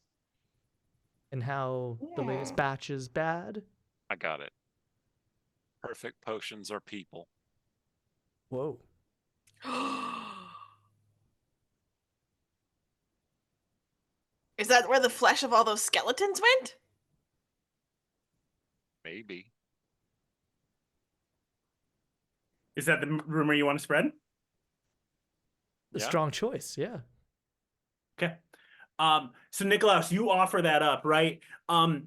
and how the latest Yeah. batch is bad. I got it. Perfect potions are people. Whoa. Is that where the flesh of all those skeletons went? Maybe. Is that the rumor you want to spread? A Yeah. strong choice, yeah. Okay. So Nikolaus, you offer that up, right? I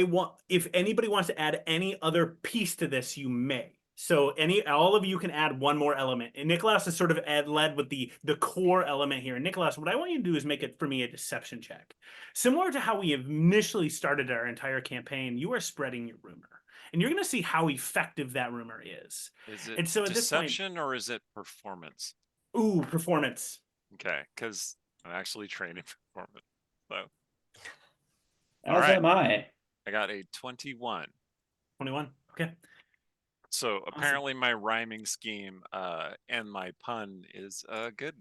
want, if anybody wants to add any other piece to this, you may. So all of you can add one more element. And Nikolaus is sort of led with the core element here. And Nikolaus, what I want you to do is make it for me a deception check. Similar to how we initially started our entire campaign, you are spreading your rumor. And you're going to see how effective that rumor is. Is it And so at this point, deception or is it performance? ooh, performance. Okay, because I'm actually trained in performance. So As Alright. am I. I got a 21. 21. Okay. So apparently my rhyming scheme and my pun is good.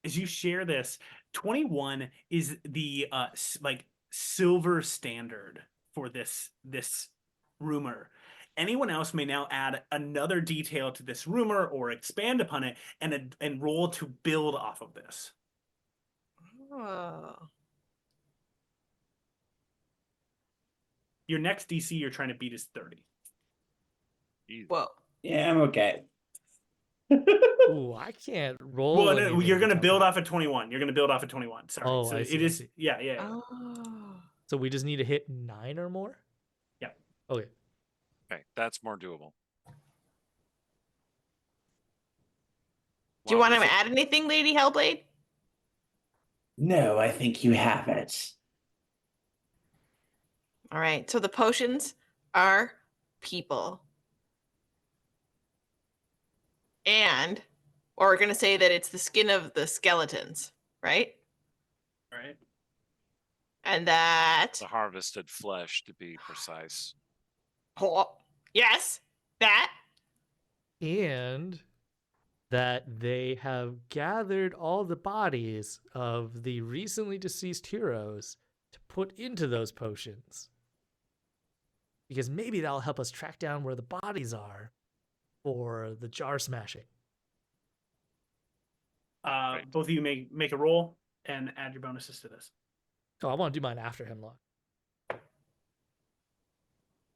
As you share this, 21 is the like silver standard for this rumor. Anyone else may now add another detail to this rumor or expand upon it and roll to build off of this. Oh. Your next DC you're trying to beat is 30. Easy. Whoa. Yeah, I'm okay. Ooh, I can't roll. Well, no, anything you're going to top build that. off of 21. You're going to build off of 21. Sorry. Oh, so I see, it I is. see. Yeah. Oh. So we just need to hit 9 or more? Yeah. Okay. Okay, that's more doable. Do you What want was to it? add anything, Lady Hellblade? No, I think you have it. All right. So the potions are people. And, or we're going to say that it's the skin of the skeletons, right? All right. And that, The harvested flesh, to be precise. oh, yes, that, And that they have gathered all the bodies of the recently deceased heroes to put into those potions. Because maybe that'll help us track down where the bodies are for the jar smashing. Both of you may make a roll and add your bonuses to this. Oh, I want to do mine after Hemlock.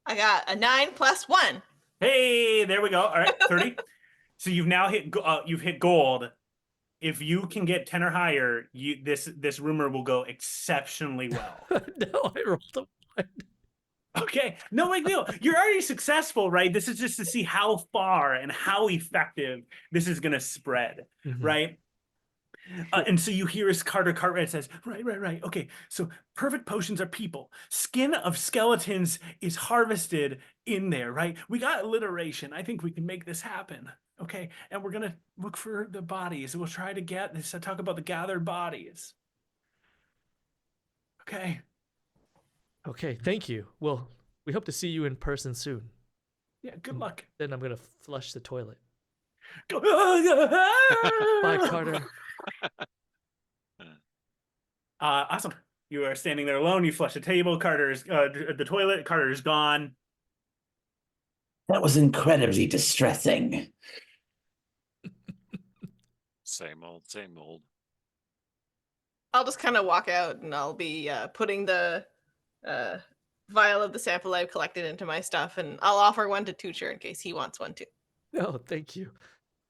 I got a 9 plus 1. Hey, there we go. All right, 30. So you've now hit gold. If you can get 10 or higher, this rumor will go exceptionally well. No, I rolled a 1. Okay, no big deal. You're already successful, right? This is just to see how far and how effective this is going to spread, right? And so you hear as Carter Cartwright says, right. Okay, so perfect potions are people. Skin of skeletons is harvested in there, right? We got alliteration. I think we can make this happen. Okay, and we're going to look for the bodies. We'll try to get this. I talk about the gathered bodies. Okay. Okay, thank you. Well, we hope to see you in person soon. Yeah, good luck. Then I'm going to flush the toilet. Go. Bye, Carter. Awesome. You are standing there alone. You flush the table. Carter's the toilet. Carter is gone. That was incredibly distressing. Same old. I'll just kind of walk out and I'll be putting the vial of the sample I've collected into my stuff, and I'll offer one to Tucher in case he wants one too. No, thank you.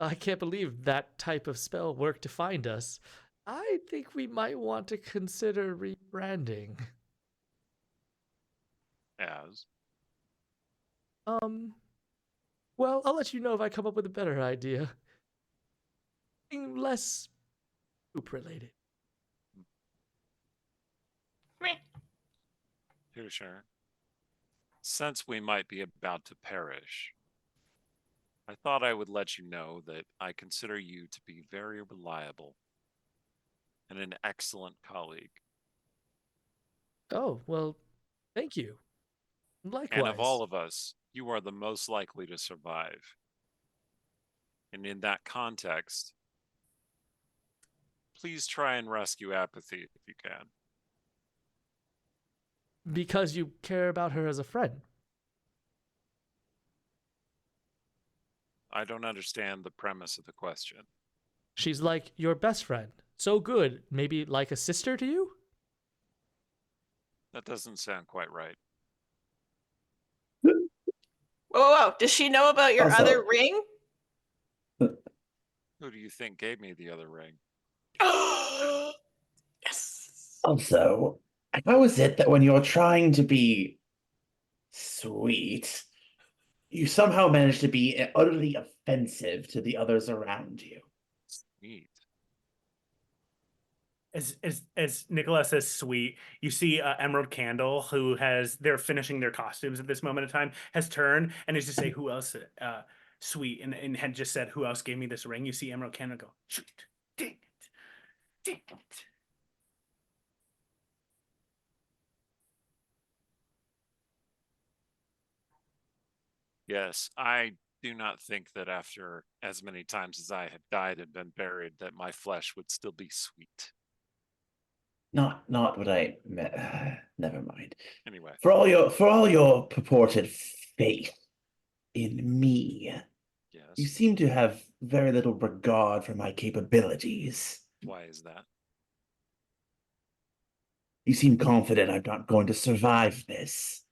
I can't believe that type of spell worked to find us. I think we might want to consider rebranding. As Well, I'll let you know if I come up with a better idea. Something less poop related. Meh. too sure. Since we might be about to perish, I thought I would let you know that I consider you to be very reliable and an excellent colleague. Oh, well, thank you. And of all Likewise. of us, you are the most likely to survive. And in that context, please try and rescue Apathy if you can. Because you care about her as a friend. I don't understand the premise of the question. She's like your best friend. So good. Maybe like a sister to you? That doesn't sound quite right. Whoa, whoa, whoa. Does she know about your Also- other ring? Who do you think gave me the other ring? Yes. Also, how is it that when you're trying to be sweet, you somehow manage to be utterly offensive to the others around you? Neat. As Nicola says sweet, you see Emerald Candle, who they're finishing their costumes at this moment in time, has turned and is just say who else sweet and had just said who else gave me this ring. You see Emerald Candle go, shoot, dang it, dang it. Yes, I do not think that after as many times as I have died and been buried, that my flesh would still be sweet. Not what I meant. Never mind. Anyway, For all your purported faith in me, you yes. seem to have very little regard for my capabilities. Why is that? You seem confident I'm not going to survive this.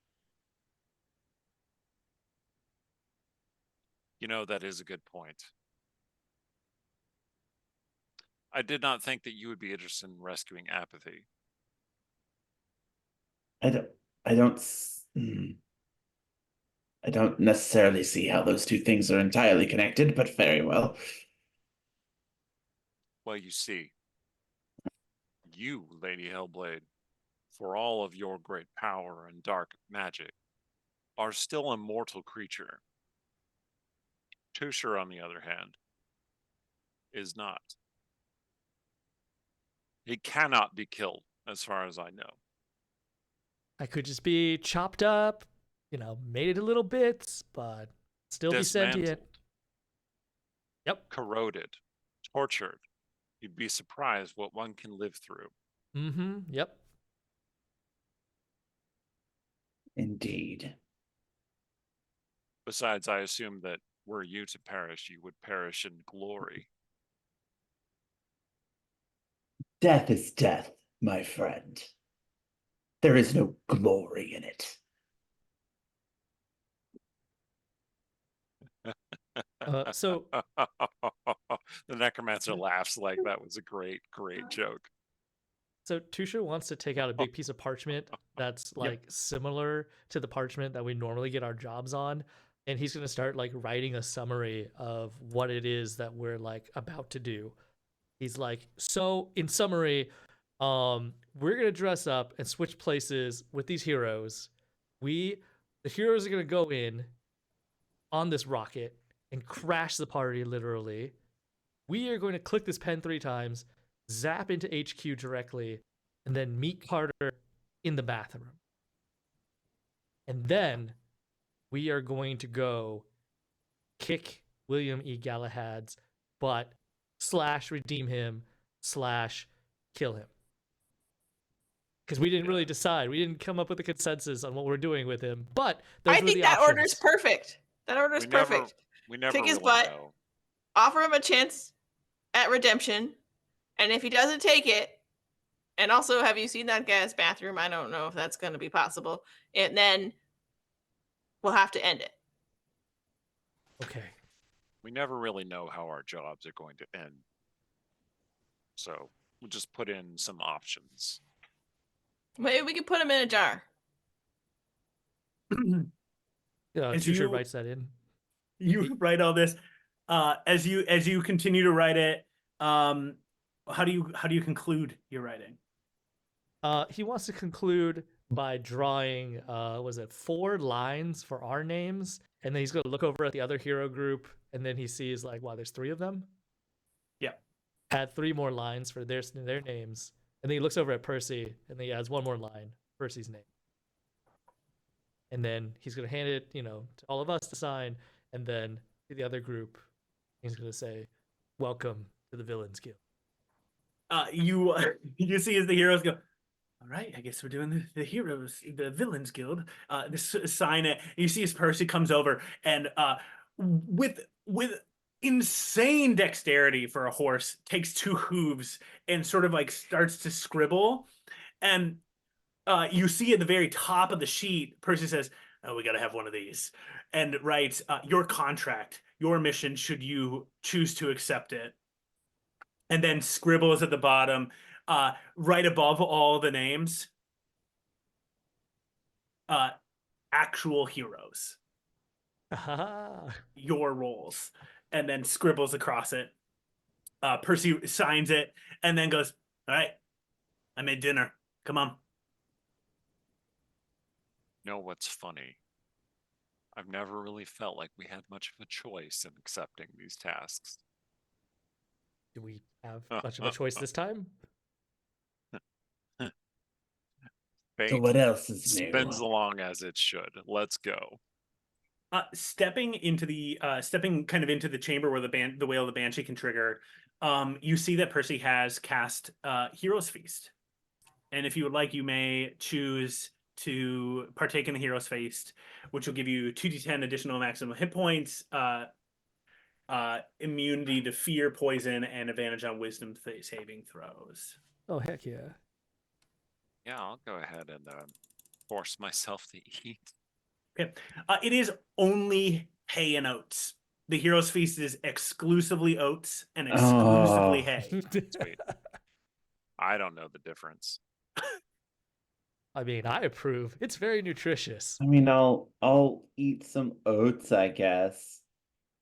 You know, that is a good point. I did not think that you would be interested in rescuing Apathy. I don't necessarily see how those two things are entirely connected, but very well. Well, you see, you, Lady Hellblade, for all of your great power and dark magic, are still a mortal creature. Tusher, on the other hand, is not. He cannot be killed, as far as I know. I could just be chopped up, made into little bits, but still be sentient. Dismantled, Yep. corroded, tortured. You'd be surprised what one can live through. Mm-hmm. Yep. Indeed. Besides, I assume that were you to perish, you would perish in glory. Death is death, my friend. There is no glory in it. So The necromancer laughs like that was a great joke. So Tusha wants to take out a big piece of parchment that's like similar to the parchment that we normally get our jobs on, and he's gonna start like writing a summary of what it is that we're like about to do. He's like, so in summary, we're gonna dress up and switch places with these heroes. The heroes are gonna go in on this rocket and crash the party literally. We are going to click this pen 3 times, zap into HQ directly, and then meet Carter in the bathroom. And then we are going to go kick William E. Galahad's butt / redeem him / kill him. Because we didn't really decide. We didn't come up with a consensus on what we're doing with him. But those I were think the that options. order's perfect. That order's perfect. We never Kick his really butt. know. Offer him a chance at redemption, and if he doesn't take it, and also have you seen that guy's bathroom? I don't know if that's going to be possible. And then we'll have to end it. Okay. We never really know how our jobs are going to end. So we'll just put in some options. Maybe we could put him in a jar. As Tusha you- writes that in. You write all this. As you continue to write it, how do you conclude your writing? He wants to conclude by drawing was it 4 lines for our names, and then he's gonna look over at the other hero group, and then he sees like, wow, there's 3 of them. Yeah. Add 3 more lines for their names, and then he looks over at Percy, and then he adds 1 more line, Percy's name, and then he's gonna hand it, to all of us to sign, and then to the other group, he's gonna say, "Welcome to the Villains Guild." You you see as the heroes go, all right, I guess we're doing the Villains Guild. This sign it. You see as Percy comes over and with insane dexterity for a horse, takes 2 hooves and sort of like starts to scribble. And you see at the very top of the sheet, Percy says, "Oh, we got to have one of these," and writes, "Your contract, your mission, should you choose to accept it." And then scribbles at the bottom, right above all the names, actual heroes, your roles, and then scribbles across it. Percy signs it and then goes, "All right, I made dinner. Come on." You know what's funny? I've never really felt like we had much of a choice in accepting these tasks. Do we have much of a choice this time? Fate what else is spins new? along as it should. Let's go. Stepping kind of into the chamber where the Wail of the Banshee can trigger, you see that Percy has cast Hero's Feast. And if you would like, you may choose to partake in the Hero's Feast, which will give you 2d10 additional maximum hit points, immunity to fear, poison, and advantage on wisdom saving throws. Oh, heck yeah. Yeah, I'll go ahead and force myself to eat. Okay. It is only hay and oats. The Hero's Feast is exclusively oats and exclusively hay. Sweet. I don't know the difference. I mean, I approve. It's very nutritious. I mean, I'll eat some oats, I guess.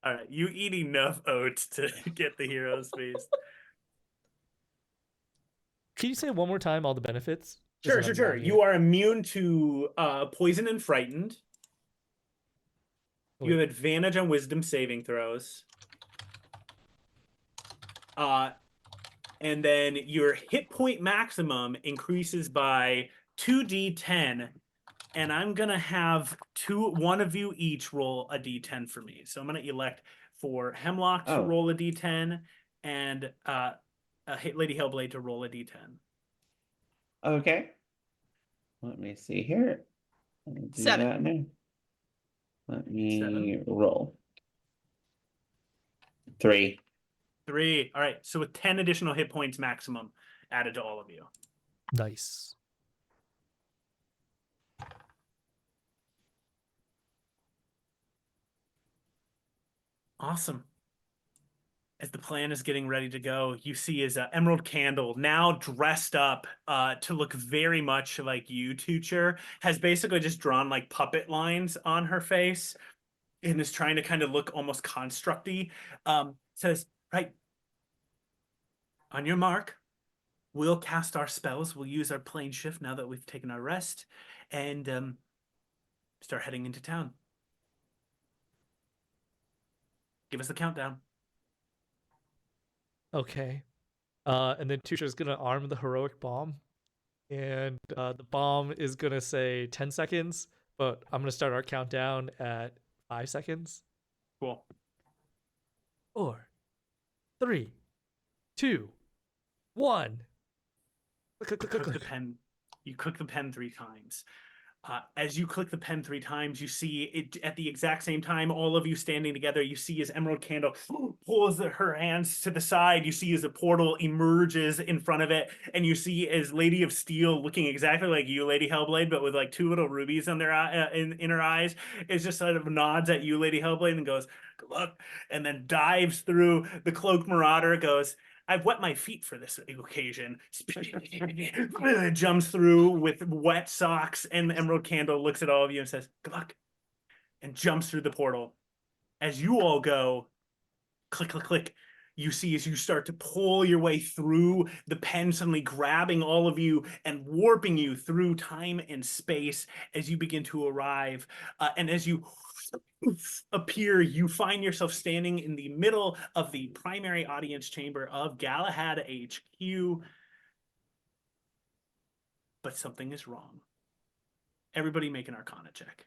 All right, you eat enough oats to get the Hero's Feast. Can you say one more time all the benefits? Sure. You are immune to poison and frightened. You have advantage on wisdom saving throws. And then your hit point maximum increases by 2d10. And I'm going to have one of you each roll a d10 for me. So I'm going to elect for Hemlock to roll a d10 and Lady Hellblade to roll a d10. Okay. Let me see here. Let me do 7. that now. Let me 7. roll. 3. 3. All right. So with 10 additional hit points maximum added to all of you. Nice. Awesome. As the plan is getting ready to go, you see is Emerald Candle, now dressed up to look very much like you, Teacher, has basically just drawn like puppet lines on her face and is trying to kind of look almost constructy. Says, right, on your mark, we'll cast our spells. We'll use our plane shift now that we've taken our rest and start heading into town. Give us the countdown. Okay. And then Tusha's gonna arm the heroic bomb. And the bomb is gonna say 10 seconds, but I'm gonna start our countdown at 5 seconds. Cool. 4, 3, 2, 1. Click the pen. You click the pen 3 times. As you click the pen 3 times, you see it at the exact same time, all of you standing together, you see as Emerald Candle pulls her hands to the side, you see as a portal emerges in front of it, and you see as Lady of Steel, looking exactly like you, Lady Hellblade, but with like 2 little rubies on their in her eyes, is just sort of nods at you, Lady Hellblade, and goes, "Good luck," and then dives through the Cloak Marauder, goes, "I've wet my feet for this occasion." Jumps through with wet socks, and the Emerald Candle looks at all of you and says, "Good luck," and jumps through the portal. As you all go, click, click, click, you see as you start to pull your way through, the pen suddenly grabbing all of you and warping you through time and space as you begin to arrive. And as you appear, you find yourself standing in the middle of the primary audience chamber of Galahad HQ. But something is wrong. Everybody make an Arcana check.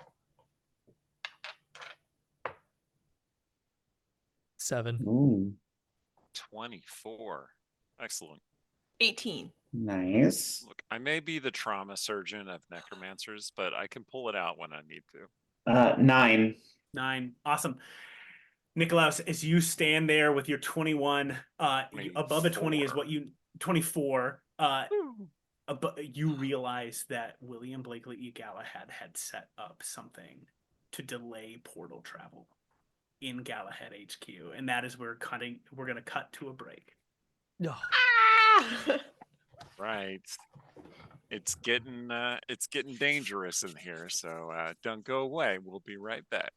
7. Ooh, 24. Excellent. 18. nice. Look, I may be the trauma surgeon of necromancers, but I can pull it out when I need to. 9. 9. Awesome. Nikolaus, as you stand there with your 21, above a 20 is what you 24. You realize that William Blakely E Galahad had set up something to delay portal travel in Galahad HQ, and that is we're going to cut to a break. No. Ah! Right. It's getting dangerous in here, so don't go away. We'll be right back.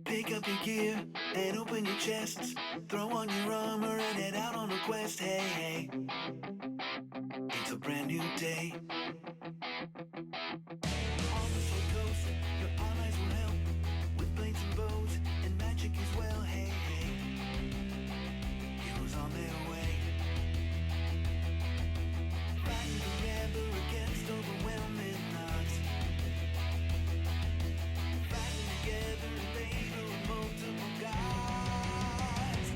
Pick up your gear and open your chests. Throw on your armor and head out on a quest. Hey, hey. It's a brand new day. On the Sword Coast, your allies will help with blades and bows and magic as well. Hey, hey. Heroes on their way. Fighting together against overwhelming odds. Fighting together in favor of multiple gods.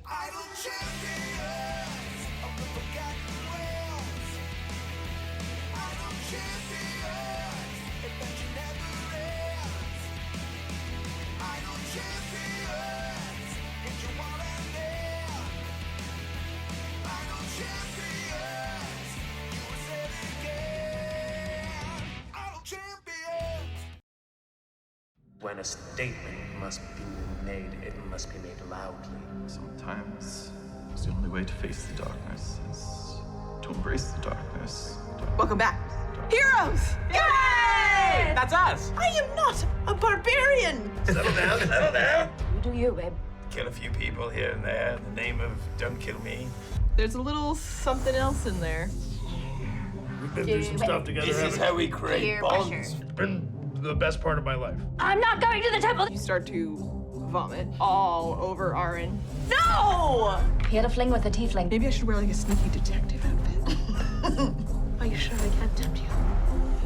Idle champions of the forgotten realms. Idle champions, adventure never ends. Idle champions, get your wall and there. Idle champions, you will say it again. Idle champions. When a statement must be made, it must be made loudly. Sometimes it's the only way to face the darkness is to embrace the darkness. Welcome back. Heroes! Yay! That's us! I am not a barbarian! Settle down, settle down. You do you, babe. Kill a few people here and there in the name of don't kill me. There's a little something else in there. We've been through some stuff together. This is haven't how we? we create Peer bonds. pressure. It's been the best part of my life. I'm not going to the temple. You start to vomit all over Aaron. No! He had a fling with a tiefling. Maybe I should wear like a sneaky detective outfit. Are you sure I can't tempt you?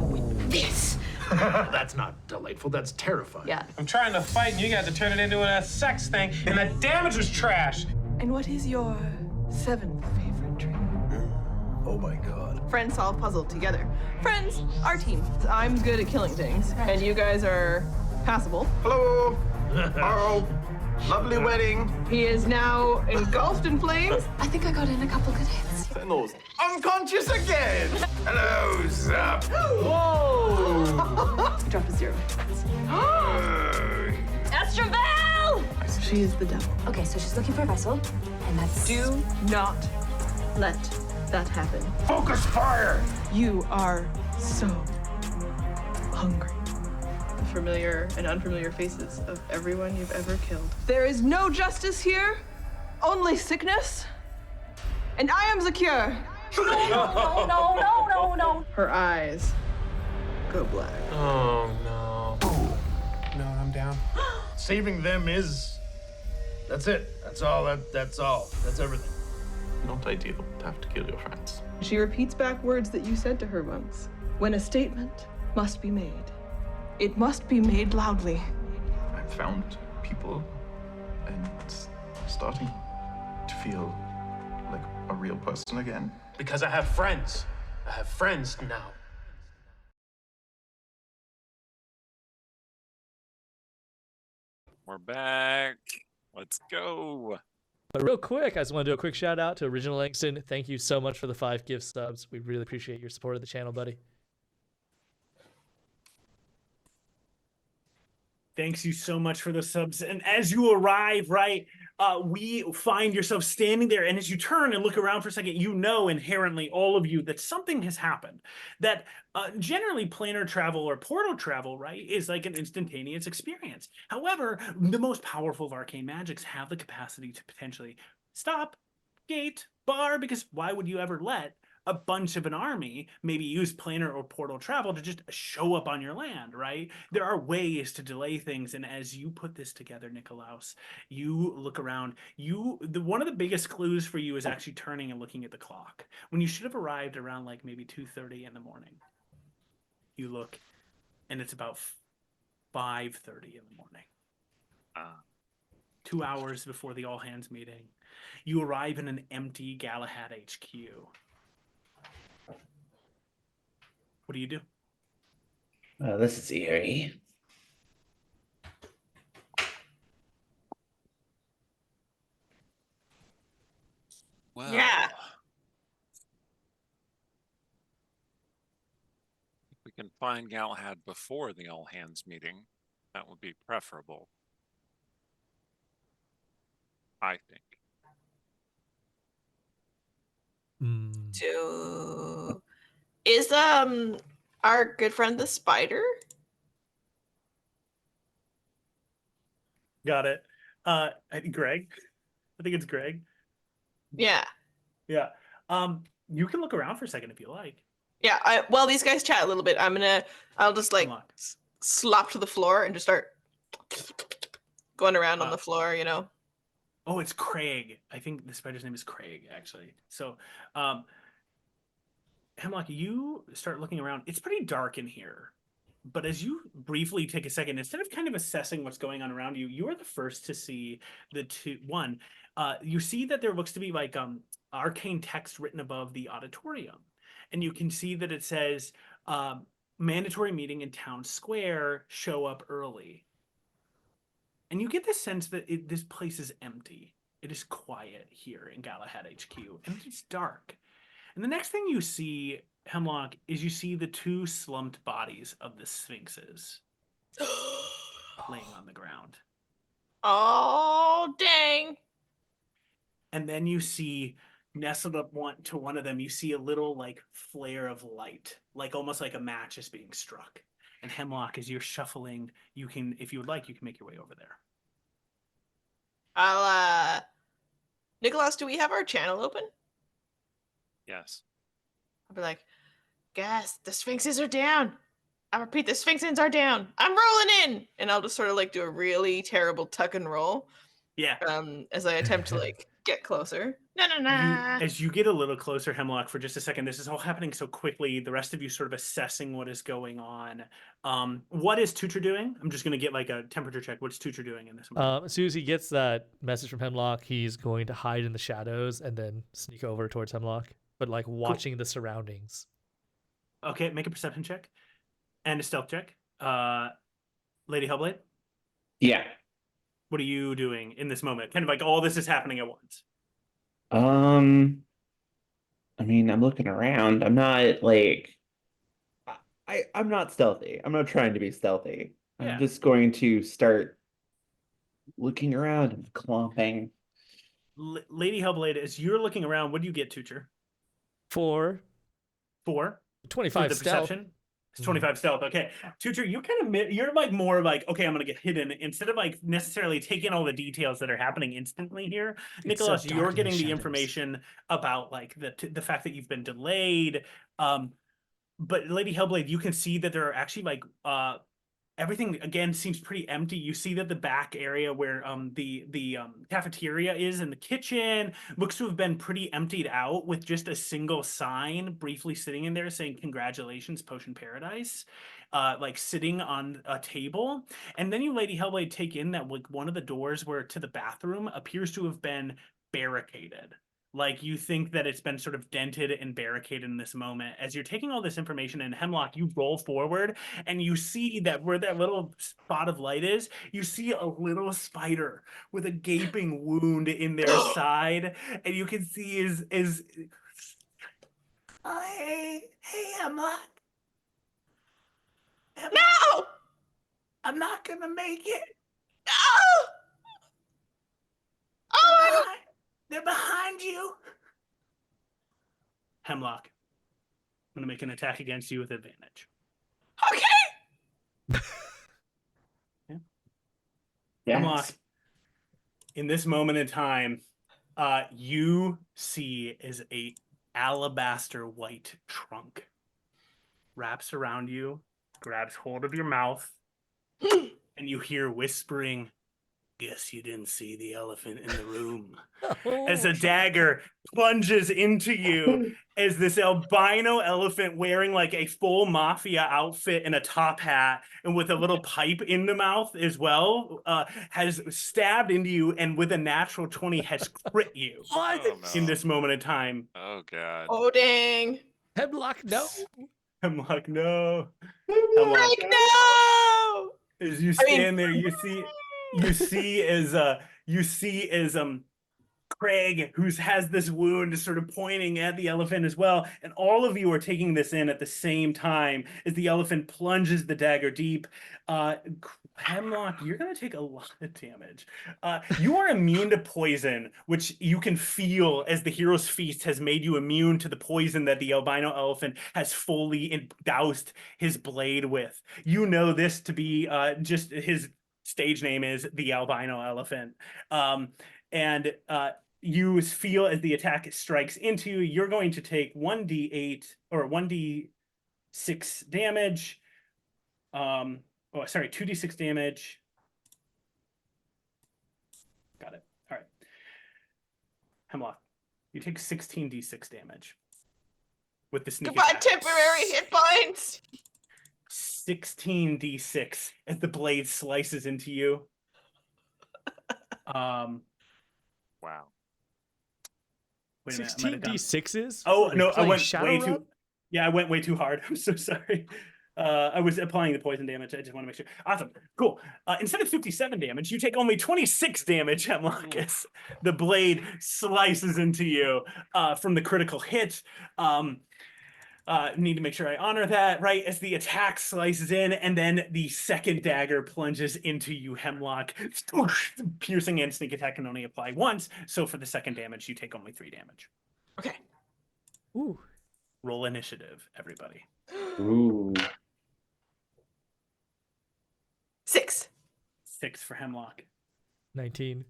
With this. That's not delightful. That's terrifying. Yeah. I'm trying to fight and you guys are turning it into a sex thing, and that damage was trash. And what is your 7th favorite drink? Oh my god. Friends solve puzzle together. Friends, our team. I'm good at killing things, and you guys are passable. Hello. Harold. Lovely wedding. He is now engulfed in flames. I think I got in a couple good hits. Fennels. Unconscious again. Hello, Zap. Whoa! Drop a 0. Estravel! She is the devil. Okay, so she's looking for a vessel, and that's... Do not let that happen. Focus fire. You are so hungry. The familiar and unfamiliar faces of everyone you've ever killed. There is no justice here, only sickness. And I am the cure. No. Her eyes go black. Oh no. No, I'm down. Saving them is. That's it. That's all. That's all. That's everything. Not ideal to have to kill your friends. She repeats back words that you said to her once. When a statement must be made, it must be made loudly. I've found people and starting to feel like a real person again. Because I have friends. I have friends now. We're back. Let's go. But real quick, I just want to do a quick shout out to Original Langston. Thank you so much for the 5 gift subs. We really appreciate your support of the channel, buddy. Thanks you so much for the subs. And as you arrive, right, we find yourself standing there, and as you turn and look around for a second, you know inherently, all of you, that something has happened. That generally planar travel or portal travel, right, is like an instantaneous experience. However, the most powerful of arcane magics have the capacity to potentially stop, gate, bar, because why would you ever let a bunch of an army maybe use planar or portal travel to just show up on your land, right? There are ways to delay things, and as you put this together, Nikolaus, you look around. One of the biggest clues for you is actually turning and looking at the clock. When you should have arrived around like maybe 2:30 in the morning, you look, and it's about 5:30 in the morning. 2 hours before the all hands meeting, you arrive in an empty Galahad HQ. What do you do? This is eerie. Well, Yeah. if we can find Galahad before the all hands meeting, that would be preferable, I think. Is our good friend the spider? Got it. Greg. I think it's Greg. Yeah. Yeah. You can look around for a second if you like. Yeah. While these guys chat a little bit, I'll just like slop to the floor and just start going around on the floor, you know. Oh, it's Craig. I think the spider's name is Craig, actually. So, Hemlock, you start looking around. It's pretty dark in here. But as you briefly take a second, instead of kind of assessing what's going on around you, you are the first to see you see that there looks to be like arcane text written above the auditorium. And you can see that it says, mandatory meeting in town square, show up early. And you get the sense that this place is empty. It is quiet here in Galahad HQ, and it's dark. And the next thing you see, Hemlock, is you see the two slumped bodies of the sphinxes laying on the ground. Oh, dang. And then you see, nestled up to one of them, you see a little like flare of light, like almost like a match is being struck. And Hemlock, as you're shuffling, you can, if you would like, you can make your way over there. Nicholas, do we have our channel open? Yes. I'll be like, guys, the sphinxes are down. I repeat, the sphinxes are down. I'm rolling in. And I'll just sort of like do a really terrible tuck and roll. Yeah. As I attempt to like get closer. As you get a little closer, Hemlock, for just a second, this is all happening so quickly. The rest of you sort of assessing what is going on. What is Tutor doing? I'm just going to get like a temperature check. What's Tutor doing in this moment? As soon as he gets that message from Hemlock, he's going to hide in the shadows and then sneak over towards Hemlock, but like watching the surroundings. Okay, make a perception check and a stealth check. Lady Hellblade? Yeah. What are you doing in this moment? Kind of like all this is happening at once. I mean, I'm looking around. I'm not like I'm not stealthy. I'm not trying to be stealthy. Yeah. I'm just going to start looking around and clomping. Lady Hellblade, as you're looking around, what do you get, Tutor? 4. 25 the stealth. Perception? It's 25 stealth. Okay. Tutor, you kind of, you're like more like, okay, I'm going to get hidden instead of like necessarily taking all the details that are happening instantly here. Nicholas, you're getting the information about like the fact that you've been delayed. But Lady Hellblade, you can see that there are actually like, everything again seems pretty empty. You see that the back area where the cafeteria is and the kitchen looks to have been pretty emptied out, with just a single sign briefly sitting in there saying "Congratulations, Potion Paradise," like sitting on a table. And then you, Lady Hellblade, take in that like one of the doors where to the bathroom appears to have been barricaded. Like you think that it's been sort of dented and barricaded in this moment. As you're taking all this information in, Hemlock, you roll forward and you see that where that little spot of light is, you see a little spider with a gaping wound in their side. And you can see is hey, Hemlock. No! I'm not gonna make it. No! Oh! They're behind you. Hemlock, I'm gonna make an attack against you with advantage. Okay. Hemlock, Yes. in this moment in time, you see is a alabaster white trunk wraps around you, grabs hold of your mouth, and you hear whispering, "Guess you didn't see the elephant in the room." As a dagger plunges into you, as this albino elephant wearing like a full mafia outfit and a top hat and with a little pipe in the mouth as well, has stabbed into you and with a natural 20 has crit you Oh, in no. this moment in time. Oh, God. Oh, dang. Hemlock, no. I'm like, no. Like, no! As you I mean- stand there, you see as Craig, who has this wound, is sort of pointing at the elephant as well, and all of you are taking this in at the same time as the elephant plunges the dagger deep. Hemlock, you're going to take a lot of damage. You are immune to poison, which you can feel as the hero's feast has made you immune to the poison that the albino elephant has fully doused his blade with. You know this to be just his stage name is the albino elephant. And you feel as the attack strikes into you, you're going to take 1d8 or 1d6 damage. 2d6 damage. Got it. All right. Hemlock, you take 16d6 damage with the sneak Goodbye, attack. temporary hit points. 16d6 as the blade slices into you. Wow. Wait a minute, I might 16 have done- d6s. Oh What are we no, I playing went Shadow way Run? too. Yeah, I went way too hard. I'm so sorry. I was applying the poison damage. I just want to make sure. Awesome, cool. Instead of 57 damage, you take only 26 damage, Hemlock. As the blade slices into you from the critical hit. Need to make sure I honor that, right? As the attack slices in, and then the second dagger plunges into you, Hemlock. Piercing and sneak attack can only apply once, so for the second damage, you take only 3 damage. Okay. Ooh. Roll initiative, everybody. Ooh. 6. 6 for Hemlock. 19.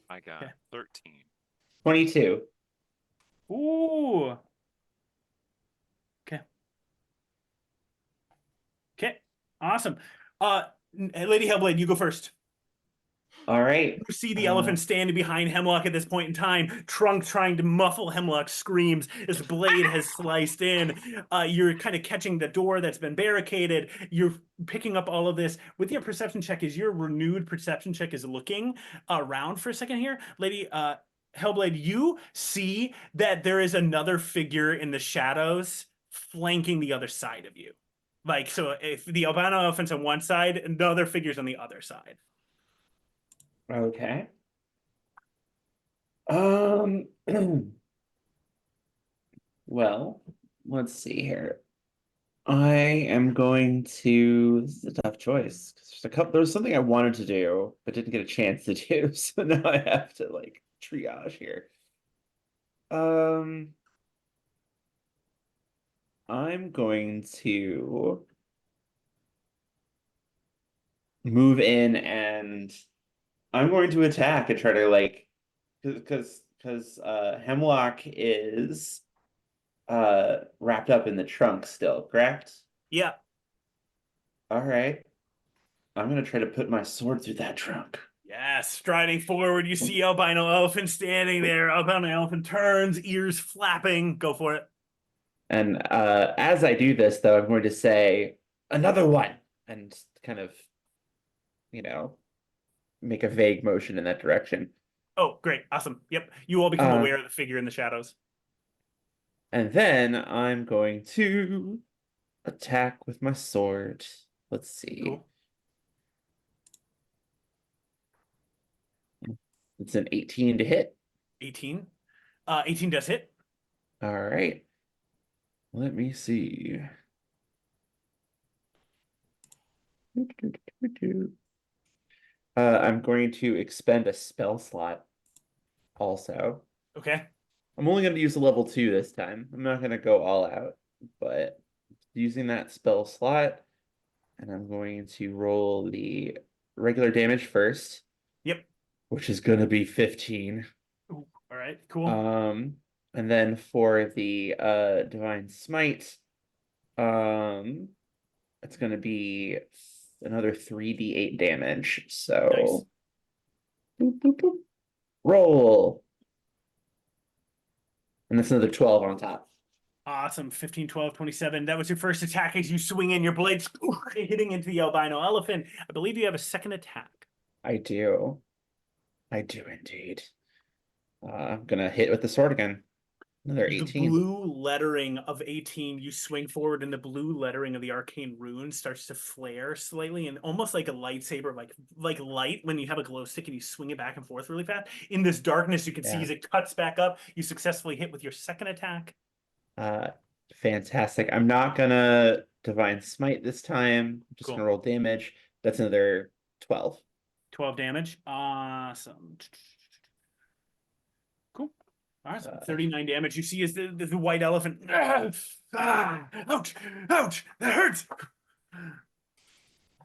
I got Okay. 13. 22. Ooh. Okay. Okay. Awesome. Lady Hellblade, you go first. All right. You see the elephant standing behind Hemlock at this point in time, trunk trying to muffle Hemlock's screams as the blade has sliced in. You're kind of catching the door that's been barricaded. You're picking up all of this. With your perception check, as your renewed perception check is looking around for a second here, Lady Hellblade, you see that there is another figure in the shadows flanking the other side of you. Like, so if the albino elephant's on one side, another figure's on the other side. Okay. Well, let's see here. I am going to. This is a tough choice. 'Cause there's something I wanted to do, but didn't get a chance to do. So now I have to like triage here. I'm going to move in and I'm going to attack and try to like because Hemlock is wrapped up in the trunk still, correct? Yeah. All right. I'm gonna try to put my sword through that trunk. Yes, striding forward, you see albino elephant standing there. Albino elephant turns, ears flapping. Go for it. And as I do this, though, I'm going to say another one and kind of, make a vague motion in that direction. Oh, great. Awesome. Yep. You all become aware of the figure in the shadows. And then I'm going to attack with my sword. Let's see. Cool. It's an 18 to hit. 18. 18 does hit. All right. Let me see. I'm going to expend a spell slot also. Okay. I'm only going to use a level 2 this time. I'm not going to go all out, but using that spell slot, and I'm going to roll the regular damage first. Yep. Which is going to be 15. Ooh, all right, cool. And then for the divine smite, it's going to be another 3d8 damage. So boop, boop, boop. Roll. And that's another 12 on top. Awesome. 15, 12, 27. That was your first attack as you swing in your blades, hitting into the albino elephant. I believe you have a second attack. I do. I do indeed. I'm gonna hit with the sword again. Another 18. The blue lettering of 18, you swing forward and the blue lettering of the arcane rune starts to flare slightly and almost like a lightsaber, like light when you have a glow stick and you swing it back and forth really fast. In this darkness, you can see as it cuts back up, you successfully hit with your second attack. Fantastic. I'm not gonna divine smite this time. I'm just gonna roll damage. That's another 12. 12 damage. Awesome. Cool. Awesome. 39 damage. You see as the white elephant. Ouch! Ouch! That hurts!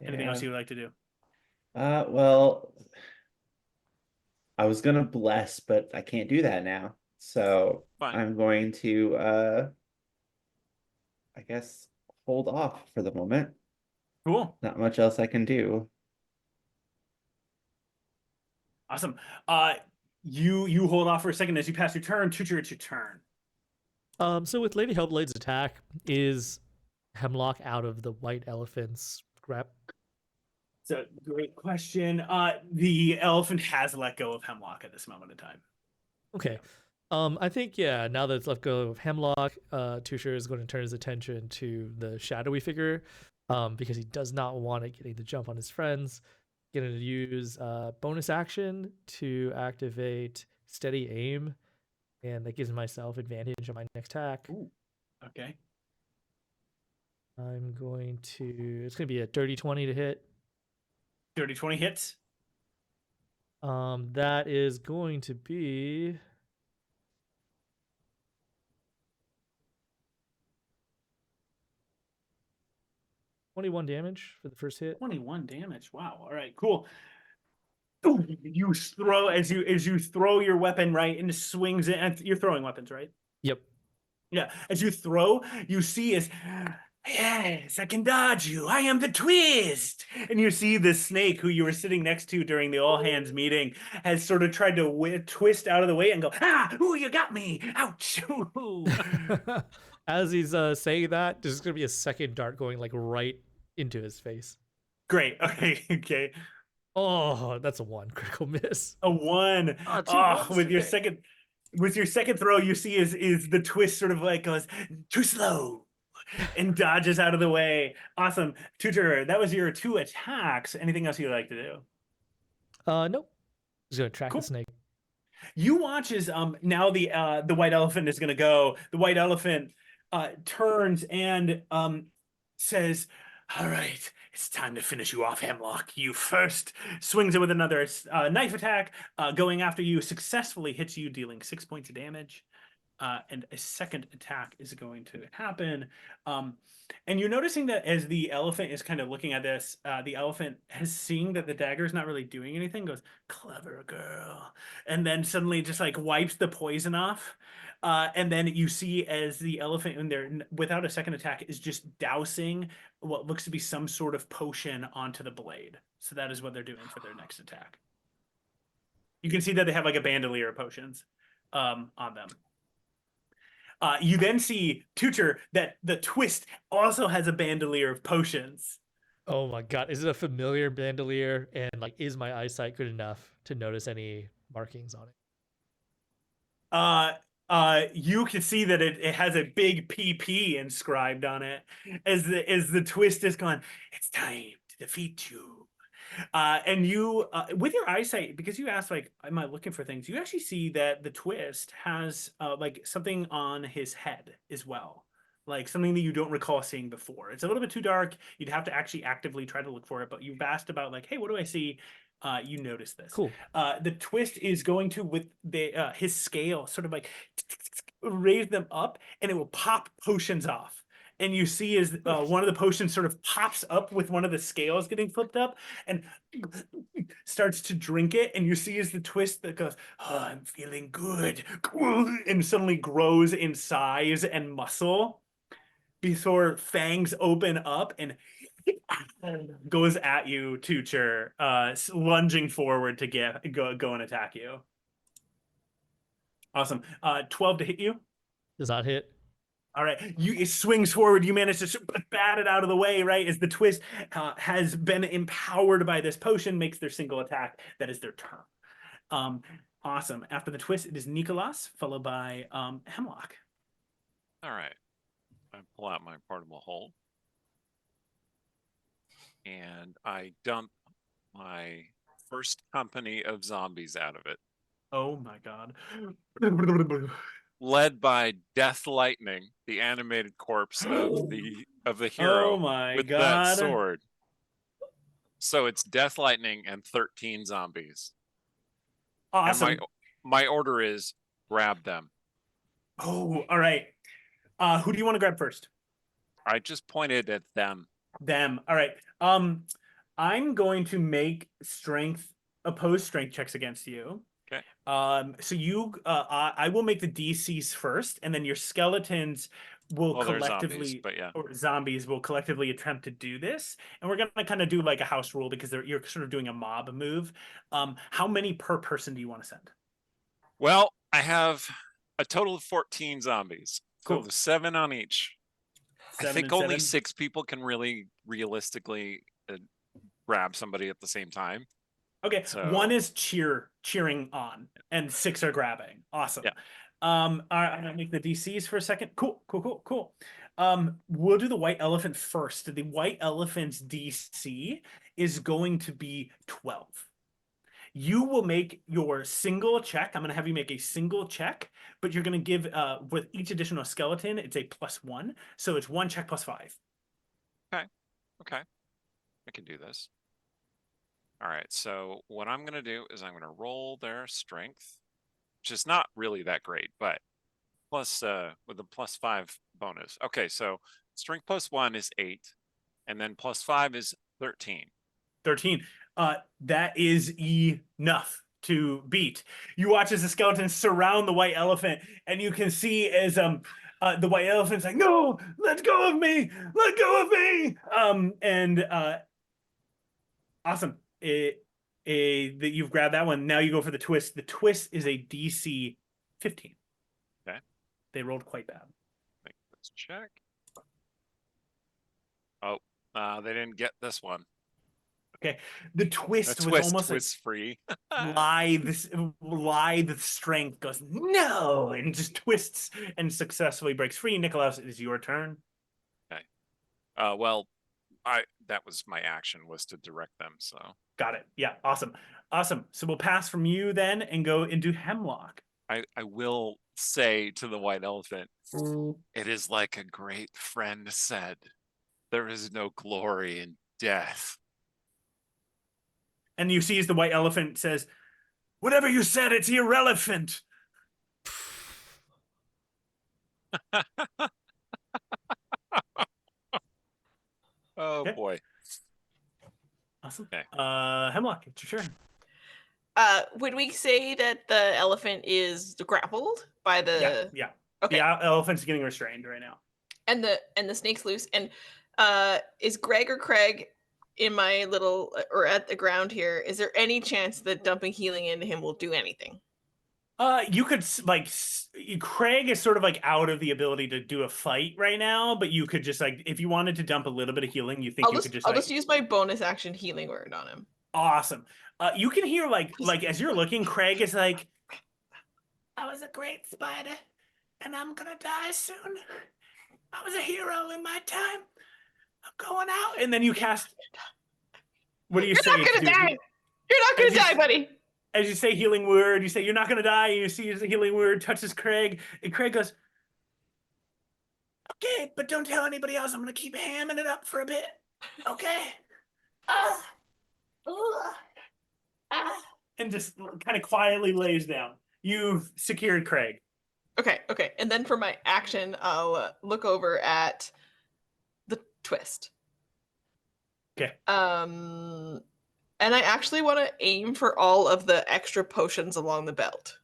Anything else you would like to do? Well, I was gonna bless, but I can't do that now. So I'm going to I guess hold off for the moment. Cool. Not much else I can do. Awesome. You hold off for a second as you pass your turn. Tutor, it's your turn. So with Lady Hellblade's attack, is Hemlock out of the white elephant's grip? It's a great question. The elephant has let go of Hemlock at this moment in time. Okay. I think, now that it's let go of Hemlock, Tusher is going to turn his attention to the shadowy figure, because he does not want it getting the jump on his friends. Going to use bonus action to activate steady aim, and that gives myself advantage on my next attack. Ooh, okay. I'm going to, it's going to be a dirty 20 to hit. Dirty 20 hits. That is going to be 21 damage for the first hit. 21 damage. Wow. All right, cool. Ooh, you throw as you throw your weapon right and swings it, and you're throwing weapons, right? Yep. Yeah. As you throw, you see as yes, I can dodge you. I am the twist. And you see the snake who you were sitting next to during the all hands meeting has sort of tried to twist out of the way and go, ooh, you got me. Ouch. As he's saying that, there's going to be a second dart going like right into his face. Great. Okay. Oh, that's a 1 critical miss. A 1. With your second throw, you see is the twist sort of like goes too slow and dodges out of the way. Awesome. Tutor, that was your 2 attacks. Anything else you'd like to do? Nope. Just gonna track the snake. You watch as now the white elephant is gonna go. The white elephant turns and says, all right, it's time to finish you off, Hemlock. You first. Swings it with another knife attack, going after you, successfully hits you, dealing 6 points of damage. And a second attack is going to happen. And you're noticing that as the elephant is kind of looking at this, the elephant has seen that the dagger is not really doing anything, goes, clever girl. And then suddenly just like wipes the poison off. And then you see as the elephant in there, without a second attack, is just dousing what looks to be some sort of potion onto the blade. So that is what they're doing for their next attack. You can see that they have like a bandolier of potions on them. You then see, Tutor, that the twist also has a bandolier of potions. Oh my god, is it a familiar bandolier? And like, is my eyesight good enough to notice any markings on it? You can see that it has a big PP inscribed on it as the twist is gone. It's time to defeat you. And you, with your eyesight, because you asked, like, am I looking for things? You actually see that the twist has, like, something on his head as well. Like, something that you don't recall seeing before. It's a little bit too dark. You'd have to actually actively try to look for it. But you've asked about, like, hey, what do I see? You notice this. Cool. The twist is going to, with his scale, sort of like raise them up, and it will pop potions off. And you see as one of the potions sort of pops up with one of the scales getting flipped up, and starts to drink it. And you see as the twist that goes, "Oh, I'm feeling good," and suddenly grows in size and muscle before fangs open up and goes at you, Tucher, lunging forward to go and attack you. Awesome. 12 to hit you. Does not hit. All right, it swings forward. You manage to bat it out of the way, right? As the twist has been empowered by this potion, makes their single attack. That is their turn. Awesome. After the twist, it is Nicholas, followed by Hemlock. All right. I pull out my portable hole. And I dump my first company of zombies out of it. Oh my god. Led by Death Lightning, the animated corpse of the hero Oh my with god. that sword. So it's Death Lightning and 13 zombies. Awesome. And my order is grab them. Oh, all right. Who do you want to grab first? I just pointed at them. Them. All right. I'm going to make opposed strength checks against you. Okay. So I will make the DCs first, and then your skeletons will collectively, zombies, but yeah. or zombies will collectively attempt to do this. And we're gonna kind of do like a house rule because you're sort of doing a mob move. How many per person do you want to send? Well, I have a total of 14 zombies. So Cool. the 7 on each. I 7 think and only 7? 6 people can really realistically grab somebody at the same time. Okay, So- 1 is cheering on, and 6 are grabbing. Awesome. Yeah. All right, I'm gonna make the DCs for a second. Cool. We'll do the white elephant first. The white elephant's DC is going to be 12. You will make your single check. I'm gonna have you make a single check, but you're gonna give with each additional skeleton, it's a +1. So it's 1 check plus 5. Okay. I can do this. All right, so what I'm going to do is I'm going to roll their strength, which is not really that great, but plus with a +5 bonus. Okay, so strength +1 is 8, and then +5 is 13. 13. That is enough to beat. You watch as the skeletons surround the white elephant, and you can see as the white elephant's like, "No, let go of me, let go of me." Awesome. That you've grabbed that one. Now you go for the twist. The twist is a DC 15. Okay. They rolled quite bad. Let's check. Oh, they didn't get this one. Okay. The twist was almost was free. lithe strength goes, "No," and just twists and successfully breaks free. Nicholas, it is your turn. Okay. Well, that was my action, was to direct them, so. Got it. Yeah, awesome. So we'll pass from you then and go into Hemlock. I will say to the white elephant, it is like a great friend said, there is no glory in death. And you see as the white elephant says, "Whatever you said, it's irrelevant." Oh Okay. boy. Awesome. Okay. Hemlock, it's your turn. Would we say that the elephant is grappled by the Yeah. Okay. The elephant's getting restrained right now. and the snake's loose? And is Greg or Craig in my little or at the ground here? Is there any chance that dumping healing into him will do anything? You could Craig is sort of like out of the ability to do a fight right now, but you could just like, if you wanted to dump a little bit of healing, you think could just I'll just use my bonus action healing word on him. Awesome. You can hear like as you're looking, Craig is like, "I was a great spider, and I'm gonna die soon. I was a hero in my time. I'm going out." And then you cast. What do you say? You're not gonna die. You're not gonna die, buddy. As you say healing word, you say you're not gonna die, and you see the healing word touches Craig, and Craig goes, "Okay, but don't tell anybody else. I'm gonna keep hamming it up for a bit. Okay." and just kind of quietly lays down. You've secured Craig. Okay. And then for my action, I'll look over at the twist. Okay. And I actually want to aim for all of the extra potions along the belt.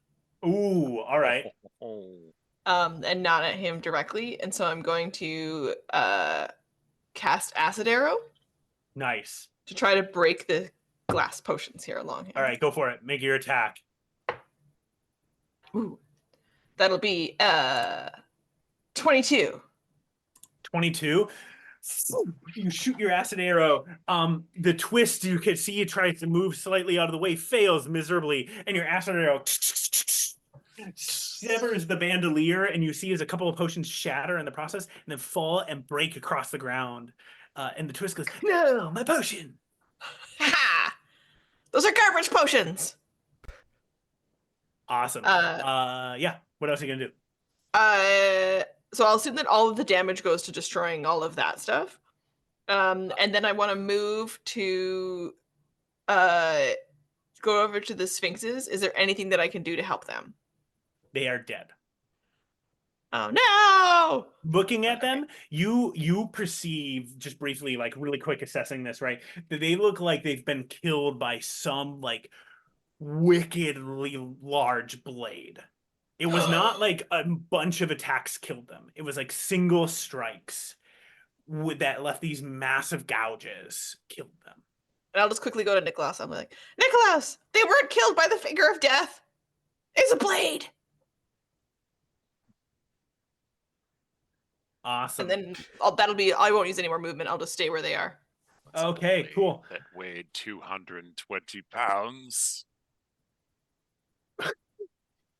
Ooh, all right. And not at him directly. And so I'm going to cast Acid Arrow Nice. to try to break the glass potions here along him. All right, go for it. Make your attack. Ooh. That'll be 22. 22. You shoot your acid arrow. The twist, you can see it tries to move slightly out of the way, fails miserably, and your acid arrow severs the bandolier, and you see as a couple of potions shatter in the process and then fall and break across the ground. And the twist goes, "No, my potion!" Ha! Those are garbage potions. Awesome. Yeah. What else are you gonna do? So I'll assume that all of the damage goes to destroying all of that stuff. And then I want to move to go over to the Sphinxes. Is there anything that I can do to help them? They are dead. Oh no! Looking at them, you perceive, just briefly, like really quick assessing this, right? That they look like they've been killed by some like wickedly large blade. It was not like a bunch of attacks killed them. It was like single strikes that left these massive gouges, killed them. And I'll just quickly go to Nicholas. I'm like, Nicholas, they weren't killed by the finger of death. It's a blade. Awesome. And then that'll be, I won't use any more movement. I'll just stay where they are. Okay, cool. That weighed 220 pounds.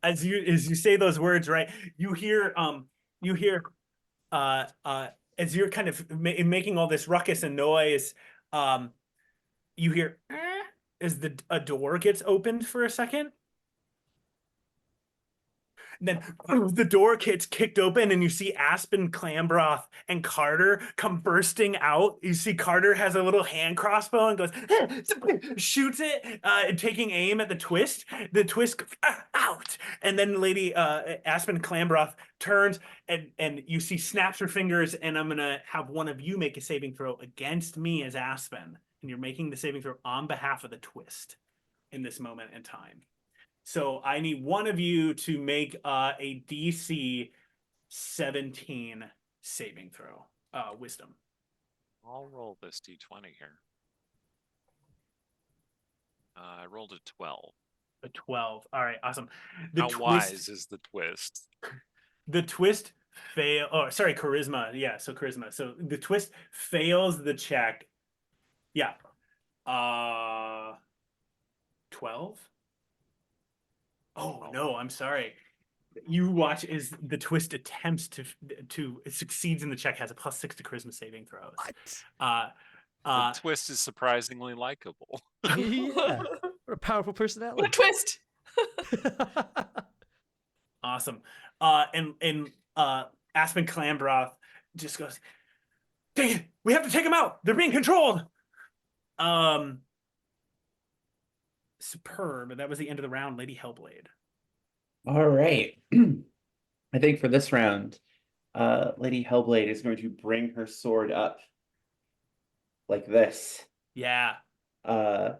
As you say those words, right? You hear as you're kind of making all this ruckus and noise, you hear as a door gets opened for a second. And then the door gets kicked open and you see Aspen, Clambroth, and Carter come bursting out. You see Carter has a little hand crossbow and goes, shoots it, taking aim at the twist. The twist goes, out. And then Lady Aspen Clambroth turns and you see snaps her fingers, and I'm going to have one of you make a saving throw against me as Aspen. And you're making the saving throw on behalf of the twist in this moment in time. So I need one of you to make a DC 17 saving throw, wisdom. I'll roll this d20 here. I rolled a 12. A 12. All right, awesome. How wise is the twist? The twist fail. Oh, sorry, charisma. Yeah, so charisma. So the twist fails the check. Yeah. 12. Oh no, I'm sorry. You watch as the twist attempts to succeeds in the check, has a +6 to charisma saving throws. What? The twist is surprisingly likable. Yeah, what a powerful personality. What a twist! Awesome. And Aspen Clambroth just goes, "Dang it, we have to take them out. They're being controlled." Superb. That was the end of the round, Lady Hellblade. All right. I think for this round, Lady Hellblade is going to bring her sword up like this. Yeah. And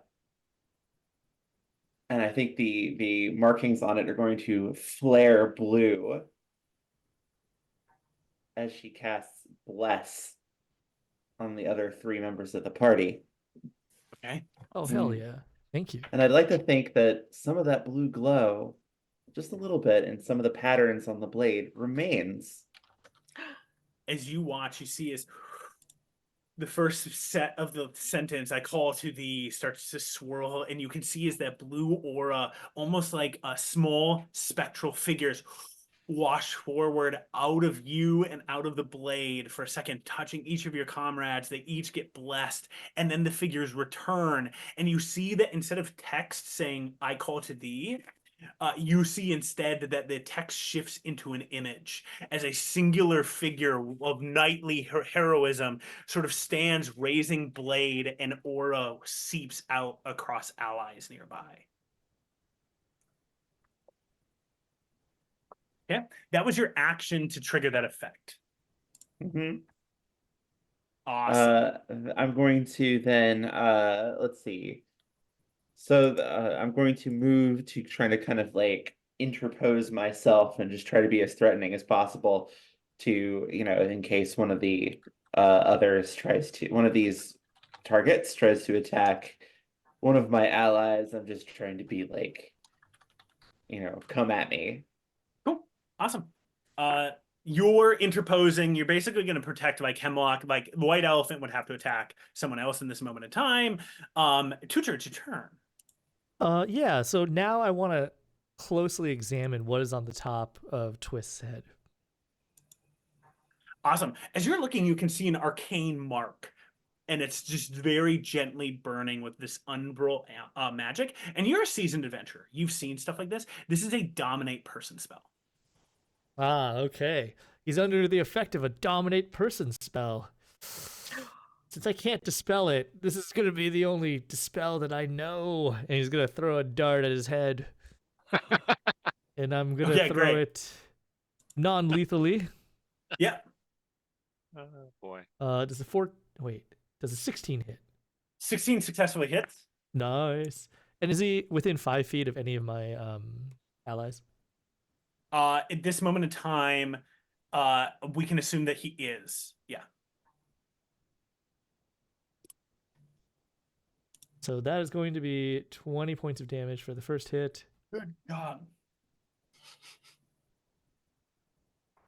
I think the markings on it are going to flare blue as she casts Bless on the other 3 members of the party. Okay. Oh, hell yeah. Thank you. And I'd like to think that some of that blue glow, just a little bit, and some of the patterns on the blade remains. As you watch, you see as the first set of the sentence, "I call to thee," starts to swirl, and you can see as that blue aura, almost like a small spectral figures, wash forward out of you and out of the blade for a second, touching each of your comrades. They each get blessed, and then the figures return, and you see that instead of text saying "I call to thee," you see instead that the text shifts into an image as a singular figure of knightly heroism sort of stands raising blade, and aura seeps out across allies nearby. Okay, that was your action to trigger that effect. Mm-hmm. Awesome. I'm going to then let's see. So I'm going to move to trying to kind of like interpose myself and just try to be as threatening as possible to, in case one of the one of these targets tries to attack one of my allies. I'm just trying to be like, come at me. Cool. Awesome. You're interposing. You're basically going to protect like Hemlock. Like the White Elephant would have to attack someone else in this moment in time. Tutor, it's your turn. Yeah, so now I want to closely examine what is on the top of Twist's head. Awesome. As you're looking, you can see an arcane mark, and it's just very gently burning with this umbral magic. And you're a seasoned adventurer. You've seen stuff like this. This is a dominate person spell. Ah, okay. He's under the effect of a dominate person spell. Since I can't dispel it, this is going to be the only dispel that I know. And he's going to throw a dart at his head. And I'm going to throw it non-lethally. Yeah. Oh, boy. Does a 16 hit? 16 successfully hits. Nice. And is he within 5 feet of any of my allies? At this moment in time, we can assume that he is. Yeah. So that is going to be 20 points of damage for the first hit. Good God.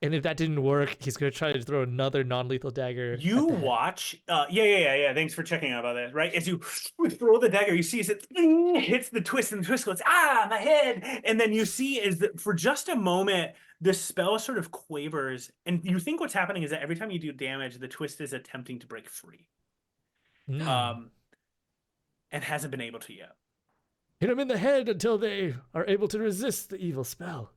And if that didn't work, he's going to try to throw another non-lethal dagger. You watch. Yeah. Thanks for checking out about that. Right. As you throw the dagger, you see as it hits the twist, and the twist goes, my head. And then you see is that for just a moment, the spell sort of quavers. And you think what's happening is that every time you do damage, the twist is attempting to break free. And hasn't been able to yet. Hit him in the head until they are able to resist the evil spell.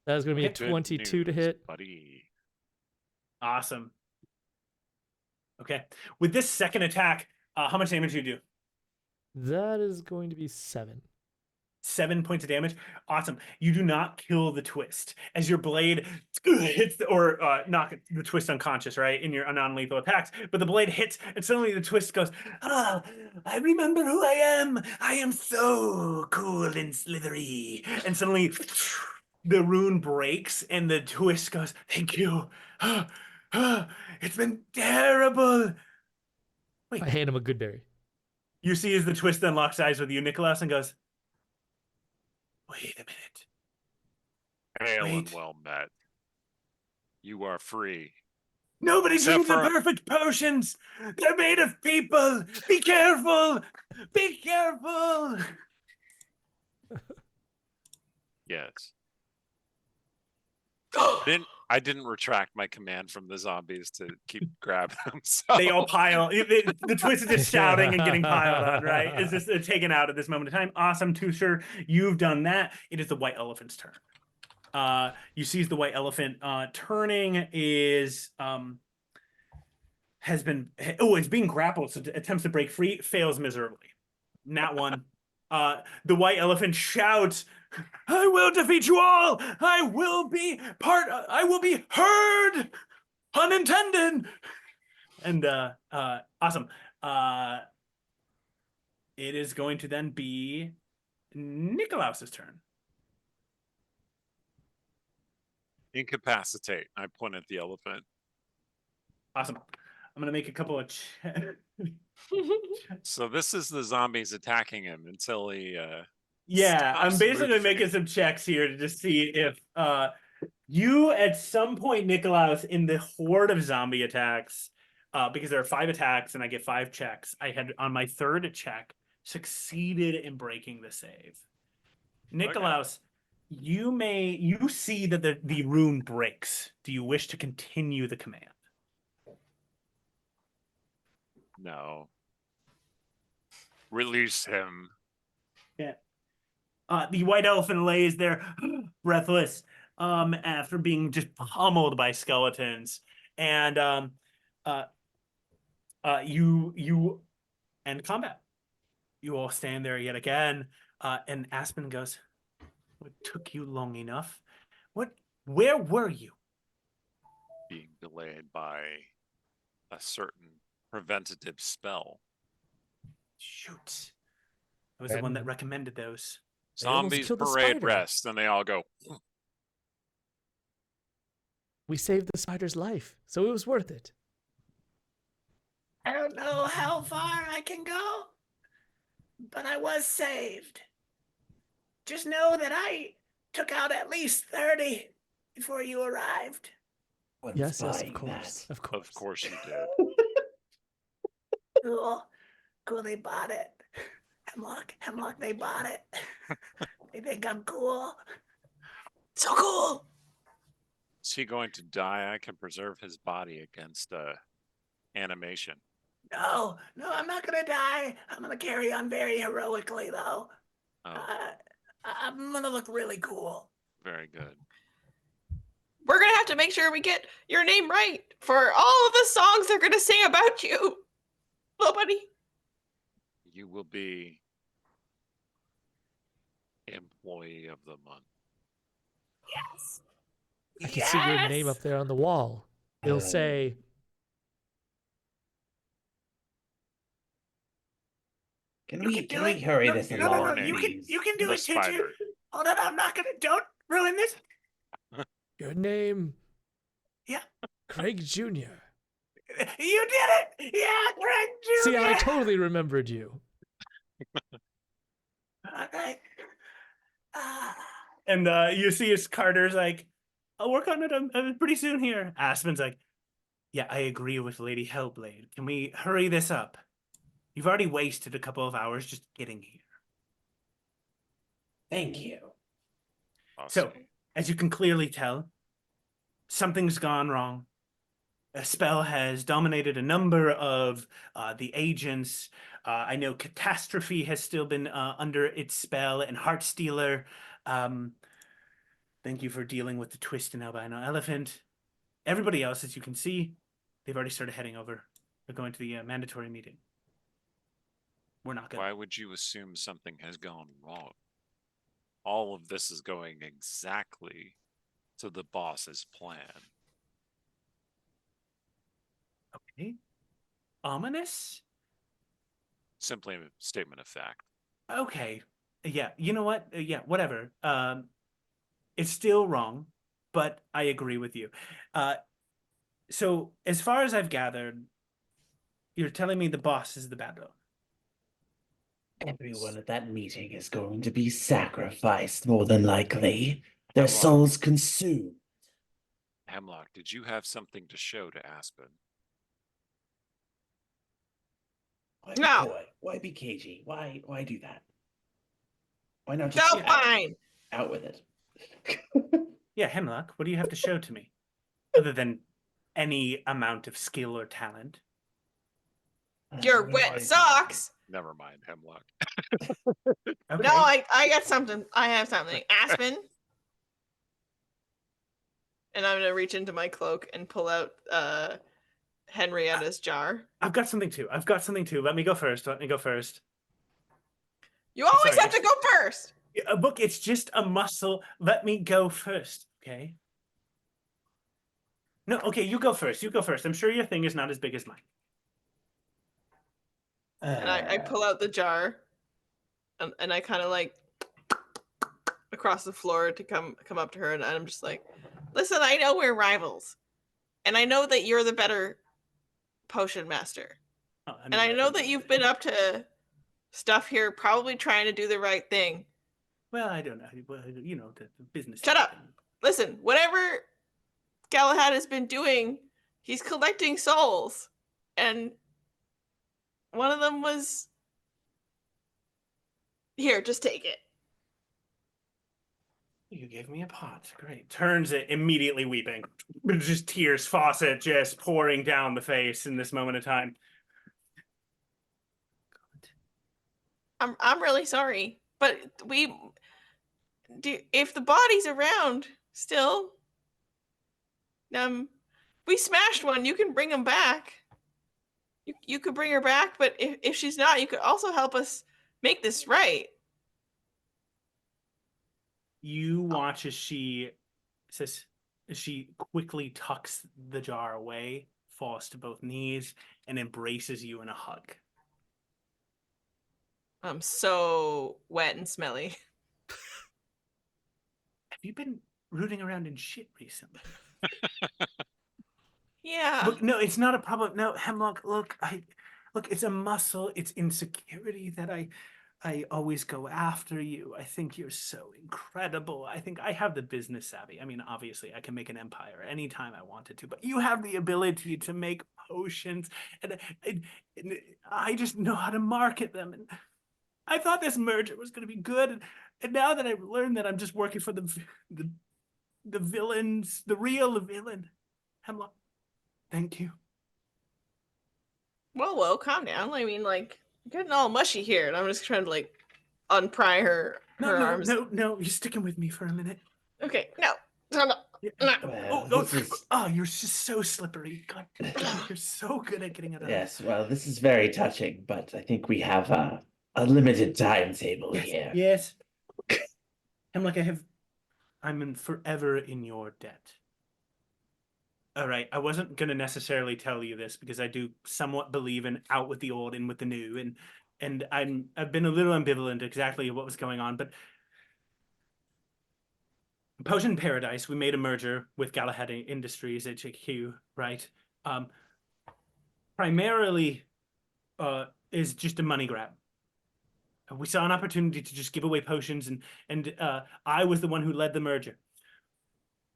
That is going to be a 22 to hit. Buddy. Awesome. Okay. With this second attack, how much damage do you do? That is going to be 7. 7 points of damage. Awesome. You do not kill the twist as your blade hits knock the twist unconscious, right? In your non-lethal attacks. But the blade hits, and suddenly the twist goes, I remember who I am. I am so cool and slithery. And suddenly the rune breaks, and the twist goes, thank you. It's been terrible. Wait. I hand him a good berry. You see as the twist then locks eyes with you, Nicholas, and goes, wait a minute. Hail and well met. You are free. Nobody drinks the perfect potions. They're made of people. Be careful. Be careful. Yes. I didn't retract my command from the zombies to keep grabbing them. So. They all pile. The twist is just shouting and getting piled on, right? It's just taken out at this moment in time. Awesome, Tusher. You've done that. It is the white elephant's turn. You see the white elephant turning is it's being grappled, so attempts to break free, fails miserably. Nat 1. The white elephant shouts, I will defeat you all. I will be heard. Pun intended. And awesome. It is going to then be Nikolaus's turn. Incapacitate. I point at the elephant. Awesome. I'm going to make a couple of checks. So this is the zombies attacking him until he I'm basically making some checks here to just see if you at some point, Nikolaus, in the horde of zombie attacks, because there are 5 attacks and I get 5 checks, I had on my 3rd check succeeded in breaking the save. Nikolaus, you see that the rune breaks. Do you wish to continue the command? No. Release him. Yeah. The white elephant lays there, breathless, after being just pummeled by skeletons. And you end combat. You all stand there yet again, and Aspen goes, "What took you long enough? Where were you?" Being delayed by a certain preventative spell. Shoot. I was the one that recommended those. They almost Zombies killed the parade spider. rest, and they all go. We saved the spider's life, so it was worth it. I don't know how far I can go, but I was saved. Just know that I took out at least 30 before you arrived. Yes, of course. Of course you did. Cool, they bought it. Hemlock, they bought it. They think I'm cool. So cool. Is he going to die? I can preserve his body against animation. No, I'm not gonna die. I'm gonna carry on very heroically, though. Oh, I'm gonna look really cool. very good. We're gonna have to make sure we get your name right for all of the songs they're gonna sing about you. Nobody. You will be Employee of the Month. Yes. I can see your name up there on the wall. It'll say, Can we hurry this along? You can do The it, Tutu. spider. Hold on, I'm not gonna. Don't ruin this. your name. Yeah. Craig Jr. You did it. Yeah, Craig Jr. See, I totally remembered you. Okay. And you see his Carter's like, I'll work on it pretty soon here. Aspen's like, yeah, I agree with Lady Hellblade. Can we hurry this up? You've already wasted a couple of hours just getting here. Thank you. Awesome. So, as you can clearly tell, something's gone wrong. A spell has dominated a number of the agents. I know Catastrophe has still been under its spell, and Heartstealer. Thank you for dealing with the Twist and Albino Elephant. Everybody else, as you can see, they've already started heading over. They're going to the mandatory meeting. We're not good. Why would you assume something has gone wrong? All of this is going exactly to the boss's plan. Okay. Ominous? Simply a statement of fact. Okay. Yeah, you know what? Yeah, whatever. It's still wrong, but I agree with you. So, as far as I've gathered, you're telling me the boss is the bad guy. Everyone at that meeting is going to be sacrificed, more than likely. Their Hemlock. souls consumed. Hemlock, did you have something to show to Aspen? Why be No. coy? Why be cagey? Why do that? Why not No, just fine. out with it? Yeah, Hemlock, what do you have to show to me? Other than any amount of skill or talent. Your wet socks. Never mind, Hemlock. Okay. No, I got something. I have something. Aspen. And I'm gonna reach into my cloak and pull out Henrietta's jar. I've got something too. Let me go first. You always Sorry, have to go first. Look, it's just a muscle. Let me go first, okay? No, okay, you go first. I'm sure your thing is not as big as mine. And I pull out the jar, and I kind of like across the floor to come up to her, and I'm just like, listen, I know we're rivals, and I know that you're the better potion master, and I know that you've been up to stuff here, probably trying to do the right thing. Well, I don't know. Well, you know, the business. Shut up. Listen, whatever Galahad has been doing, he's collecting souls, and one of them was here. Just take it. You gave me a pot. Great. Turns it, immediately weeping. Just tears, faucet just pouring down the face in this moment of time. I'm really sorry, but if the body's around still, we smashed one. You can bring him back. You could bring her back, but if she's not, you could also help us make this right. You watch as she quickly tucks the jar away, falls to both knees, and embraces you in a hug. I'm so wet and smelly. Have you been rooting around in shit recently? Yeah. Look, no, it's not a problem. No, Hemlock, look, it's a muscle. It's insecurity that I always go after you. I think you're so incredible. I think I have the business savvy. I mean, obviously, I can make an empire anytime I wanted to, but you have the ability to make potions, and I just know how to market them. And I thought this merger was going to be good, and now that I've learned that I'm just working for the villains, the real villain, Hemlock, thank you. Whoa, calm down. I mean, like, getting all mushy here, and I'm just trying to like unpry her arms. No, you're sticking with me for a minute. Okay, no. Well, Oh, you're just so slippery. God, you're so good at getting it out. Yes, well, this is very touching, but I think we have a limited timetable here. Yes. I'm forever in your debt. All right, I wasn't gonna necessarily tell you this because I do somewhat believe in out with the old, in with the new, and I've been a little ambivalent exactly what was going on, but Potion Paradise, we made a merger with Galahad Industries at HQ, right? Primarily is just a money grab. We saw an opportunity to just give away potions, and I was the one who led the merger.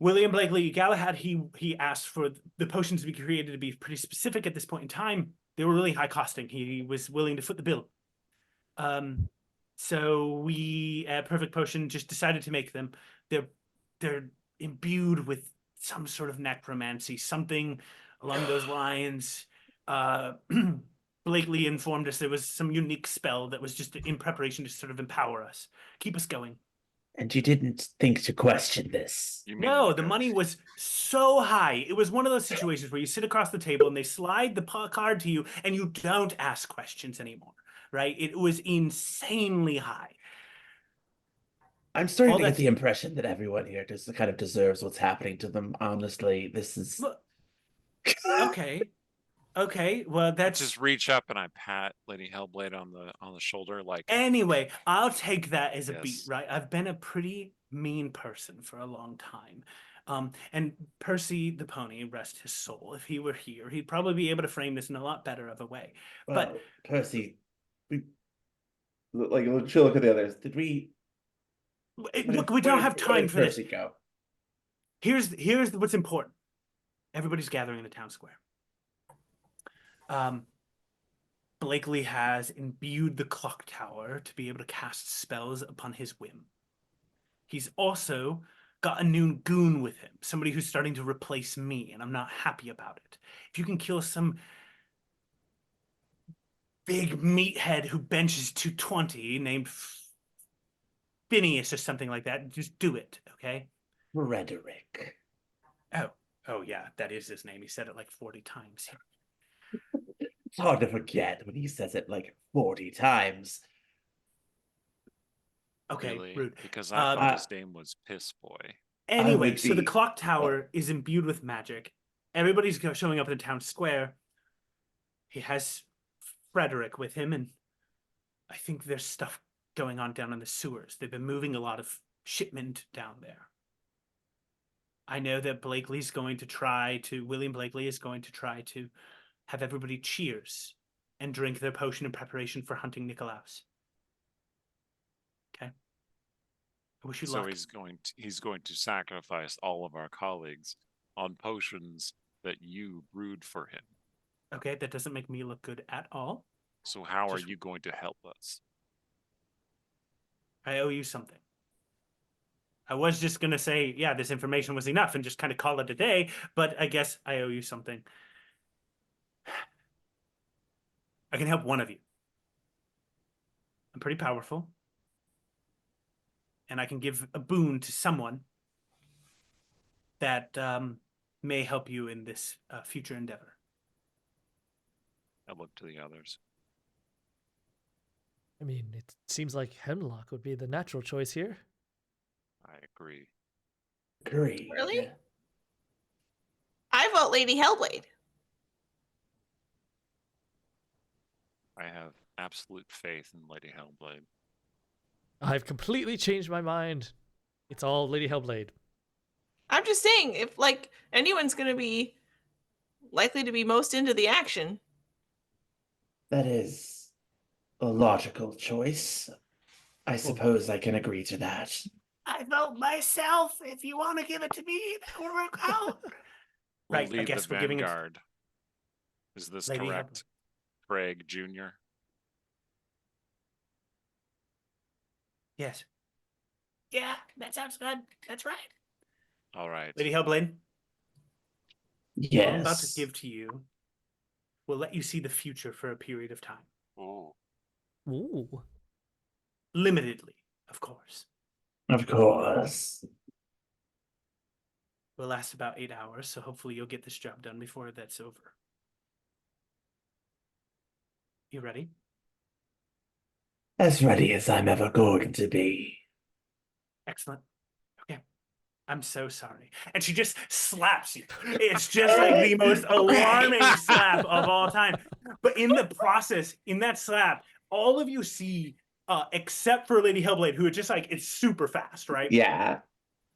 William Blakely E Galahad, he asked for the potions to be created to be pretty specific at this point in time. They were really high costing. He was willing to foot the bill. So we at Perfect Potion just decided to make them. They're imbued with some sort of necromancy, something along those lines. Blakely informed us there was some unique spell that was just in preparation to sort of empower us, keep us going. And you didn't think to question this? No, the money was so high. It was one of those situations where you sit across the table and they slide the card to you and you don't ask questions anymore, right? It was insanely high. I'm starting to get the impression that everyone here just kind of deserves what's happening to them. Honestly, this is... Okay, well, that's... Just reach up and I pat Lady Hellblade on the shoulder, like... Anyway, I'll take that as a beat, right? I've been a pretty mean person for a long time. And Percy the pony, rest his soul, if he were here, he'd probably be able to frame this in a lot better of a way. Well, but Percy, she'll look at the others. Did we... Look, we don't have time for this. Go? Here's what's important. Everybody's gathering in the town square. Blakely has imbued the clock tower to be able to cast spells upon his whim. He's also got a new goon with him, somebody who's starting to replace me, and I'm not happy about it. If you can kill some big meathead who benches 220 named Phineas or something like that, just do it, okay? Frederick. Oh yeah, that is his name. He said it like 40 times. It's hard to forget when he says it like 40 times. Okay, really? Rude. Because I thought his name was Piss Boy. Anyway, so the clock tower is imbued with magic. Everybody's showing up in the town square. He has Frederick with him, and I think there's stuff going on down in the sewers. They've been moving a lot of shipment down there. I know that William Blakely is going to try to have everybody cheers and drink their potion in preparation for hunting Nikolaus. Okay? I wish you luck. So he's going to sacrifice all of our colleagues on potions that you brewed for him. Okay, that doesn't make me look good at all. So how are you going to help us? I owe you something. I was just going to say, yeah, this information was enough and just kind of call it a day, but I guess I owe you something. I can help one of you. I'm pretty powerful. and I can give a boon to someone that may help you in this future endeavor. I look to the others. I mean, it seems like Hemlock would be the natural choice here. I agree. Agree. Really? Yeah. I vote Lady Hellblade. I have absolute faith in Lady Hellblade. I've completely changed my mind. It's all Lady Hellblade. I'm just saying, if like anyone's gonna be likely to be most into the action, That is a logical choice. I suppose I can agree to that. I vote myself. If you want to give it to me, that will work out. We'll Right, I lead guess the we're giving it- vanguard. Is this Lady correct, Craig Jr.? Yes. Yeah, that sounds good. That's right. All right. Lady Hellblade, Yes. what I'm about to give to you will let you see the future for a period of time. Ooh. Ooh. Limitedly, of course. Of course. Will last about 8 hours, so hopefully you'll get this job done before that's over. You ready? As ready as I'm ever going to be. Excellent. Okay. I'm so sorry. And she just slaps you. It's just like the most alarming slap of all time. But in the process, in that slap, all of you see, except for Lady Hellblade, who is just like, it's super fast, right? Yeah.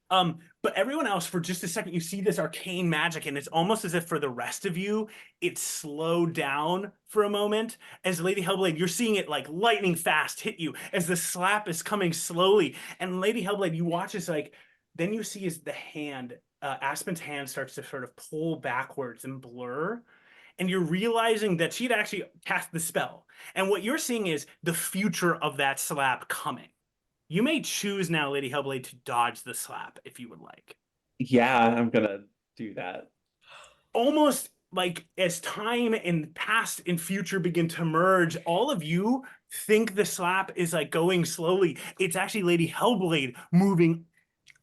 But everyone else, for just a second, you see this arcane magic, and it's almost as if for the rest of you, it's slowed down for a moment. As Lady Hellblade, you're seeing it like lightning fast hit you as the slap is coming slowly. And Lady Hellblade, you watch as like, then you see as the hand, Aspen's hand starts to sort of pull backwards and blur. And you're realizing that she'd actually cast the spell. And what you're seeing is the future of that slap coming. You may choose now, Lady Hellblade, to dodge the slap if you would like. Yeah, I'm gonna do that. Almost like as time and past and future begin to merge, all of you think the slap is like going slowly. It's actually Lady Hellblade moving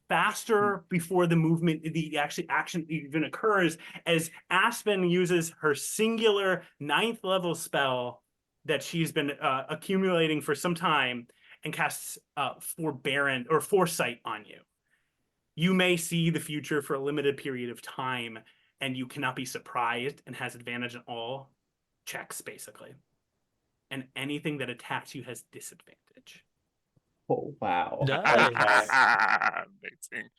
faster before the movement, the actually action even occurs, as Aspen uses her singular 9th level spell that she's been accumulating for some time and casts foresight on you. You may see the future for a limited period of time, and you cannot be surprised, and has advantage in all checks, basically. And anything that attacks you has disadvantage. Oh, wow. Nice. Amazing.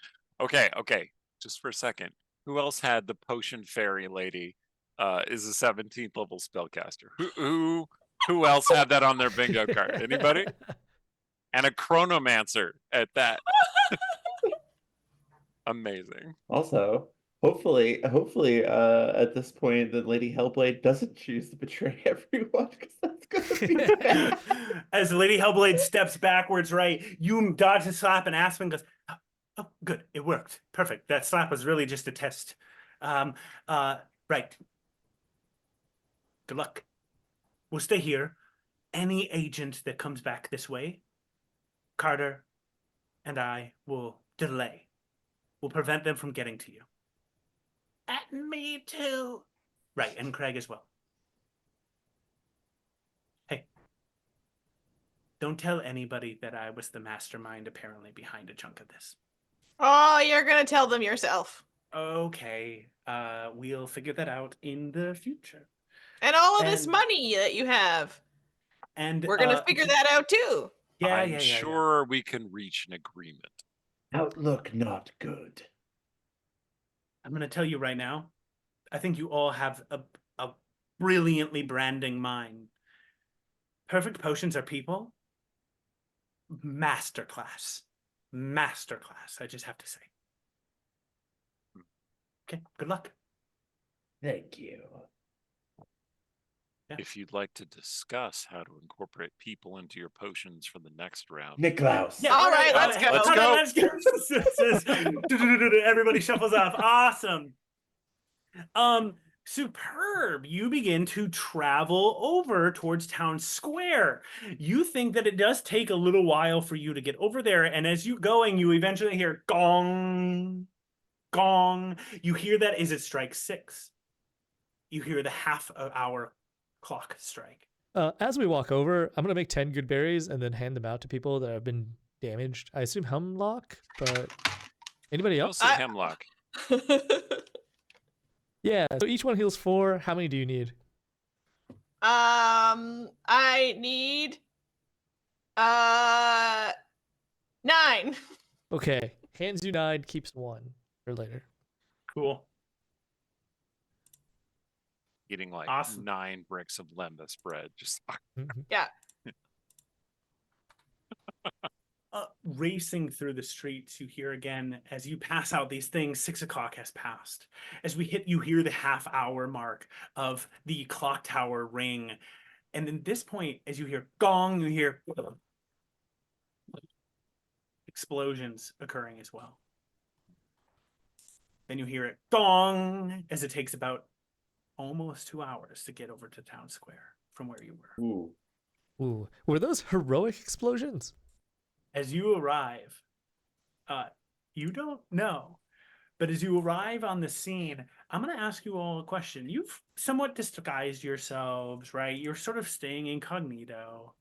Okay. Just for a second. Who else had the potion fairy lady? Is a 17th level spellcaster. Who else had that on their bingo card? Anybody? And a chronomancer at that. Amazing. Also, hopefully, at this point, the Lady Hellblade doesn't choose to betray everyone, because that's gonna be bad. As Lady Hellblade steps backwards, right, you dodge the slap, and Aspen goes, "Oh, good, it worked, perfect. That slap was really just a test." Right. Good luck. We'll stay here. Any agent that comes back this way, Carter and I will delay. We'll prevent them from getting to you. And me too. Right, and Craig as well. Hey, don't tell anybody that I was the mastermind apparently behind a chunk of this. Oh, you're gonna tell them yourself. Okay, we'll figure that out in the future. And all of this money that you have, And we're gonna figure that out too. I'm sure we can reach an agreement. Outlook not good. I'm going to tell you right now, I think you all have a brilliantly branding mind. Perfect Potions are people. Masterclass. I just have to say. Okay, good luck. Thank you. Yeah. If you'd like to discuss how to incorporate people into your potions for the next round. Niklaus. Yeah, all right, let's go. Let's go. Everybody shuffles off. Awesome. Superb. You begin to travel over towards town square. You think that it does take a little while for you to get over there, and as you're going, you eventually hear gong, gong. You hear that as it strikes 6. You hear the half-hour clock strike. As we walk over, I'm gonna make 10 good berries and then hand them out to people that have been damaged. I assume hemlock, but anybody else? Mostly hemlock. Yeah. So each one heals 4. How many do you need? I need 9. Okay. Hands you 9, keeps 1 for later. Cool. Eating like Awesome. 9 bricks of lembas bread. Just Mhm. Yeah. Racing through the streets, you hear again as you pass out these things. 6 o'clock has passed. As we hit, you hear the half-hour mark of the clock tower ring, and then this point, as you hear gong, you hear explosions occurring as well. Then you hear it gong as it takes about almost 2 hours to get over to town square from where you were. Ooh. Ooh. Were those heroic explosions? As you arrive, you don't know, but as you arrive on the scene, I'm going to ask you all a question. You've somewhat disguised yourselves, right? You're sort of staying incognito.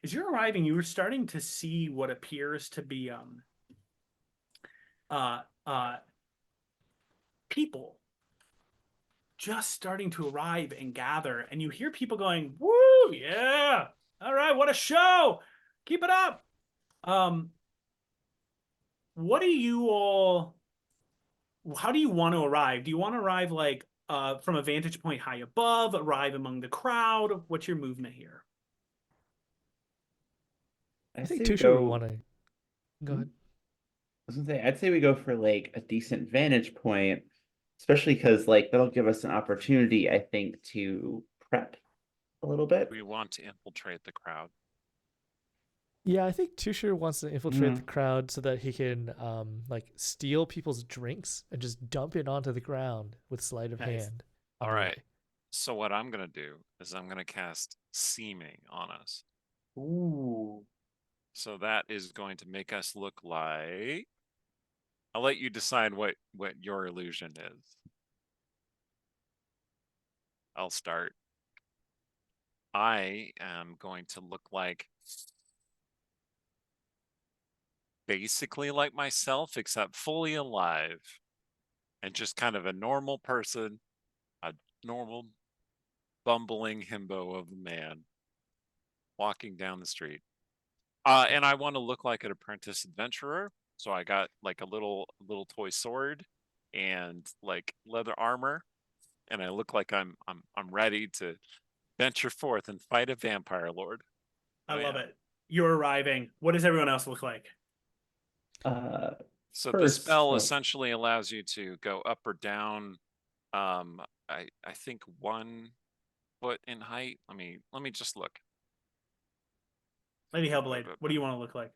As you're arriving, you're starting to see what appears to be people just starting to arrive and gather, and you hear people going, "Woo, yeah! All right, what a show! Keep it up!" What do you all? How do you want to arrive? Do you want to arrive like from a vantage point high above, arrive among the crowd? What's your movement here? I think say we Tusha would go. want to. Go ahead. I was gonna say, I'd say we go for like a decent vantage point, especially because like that'll give us an opportunity, I think, to prep a little bit. we want to infiltrate the crowd. Yeah, I think Tusher wants to infiltrate the crowd so that he can like steal people's drinks and just dump it onto the ground with sleight of Nice. hand. All right. So what I'm gonna do is I'm gonna cast seeming on us. Ooh. So that is going to make us look like. I'll let you decide what your illusion is. I'll start. I am going to look like basically like myself, except fully alive and just kind of a normal person, a normal bumbling himbo of a man walking down the street. And I want to look like an apprentice adventurer. So I got like a little toy sword and like leather armor, and I look like I'm ready to venture forth and fight a vampire lord. I love it. You're arriving. What does everyone else look like? So the First, spell essentially allows you to go up or down. I think 1 foot in height. Let me just look. Lady Hellblade, what do you want to look like?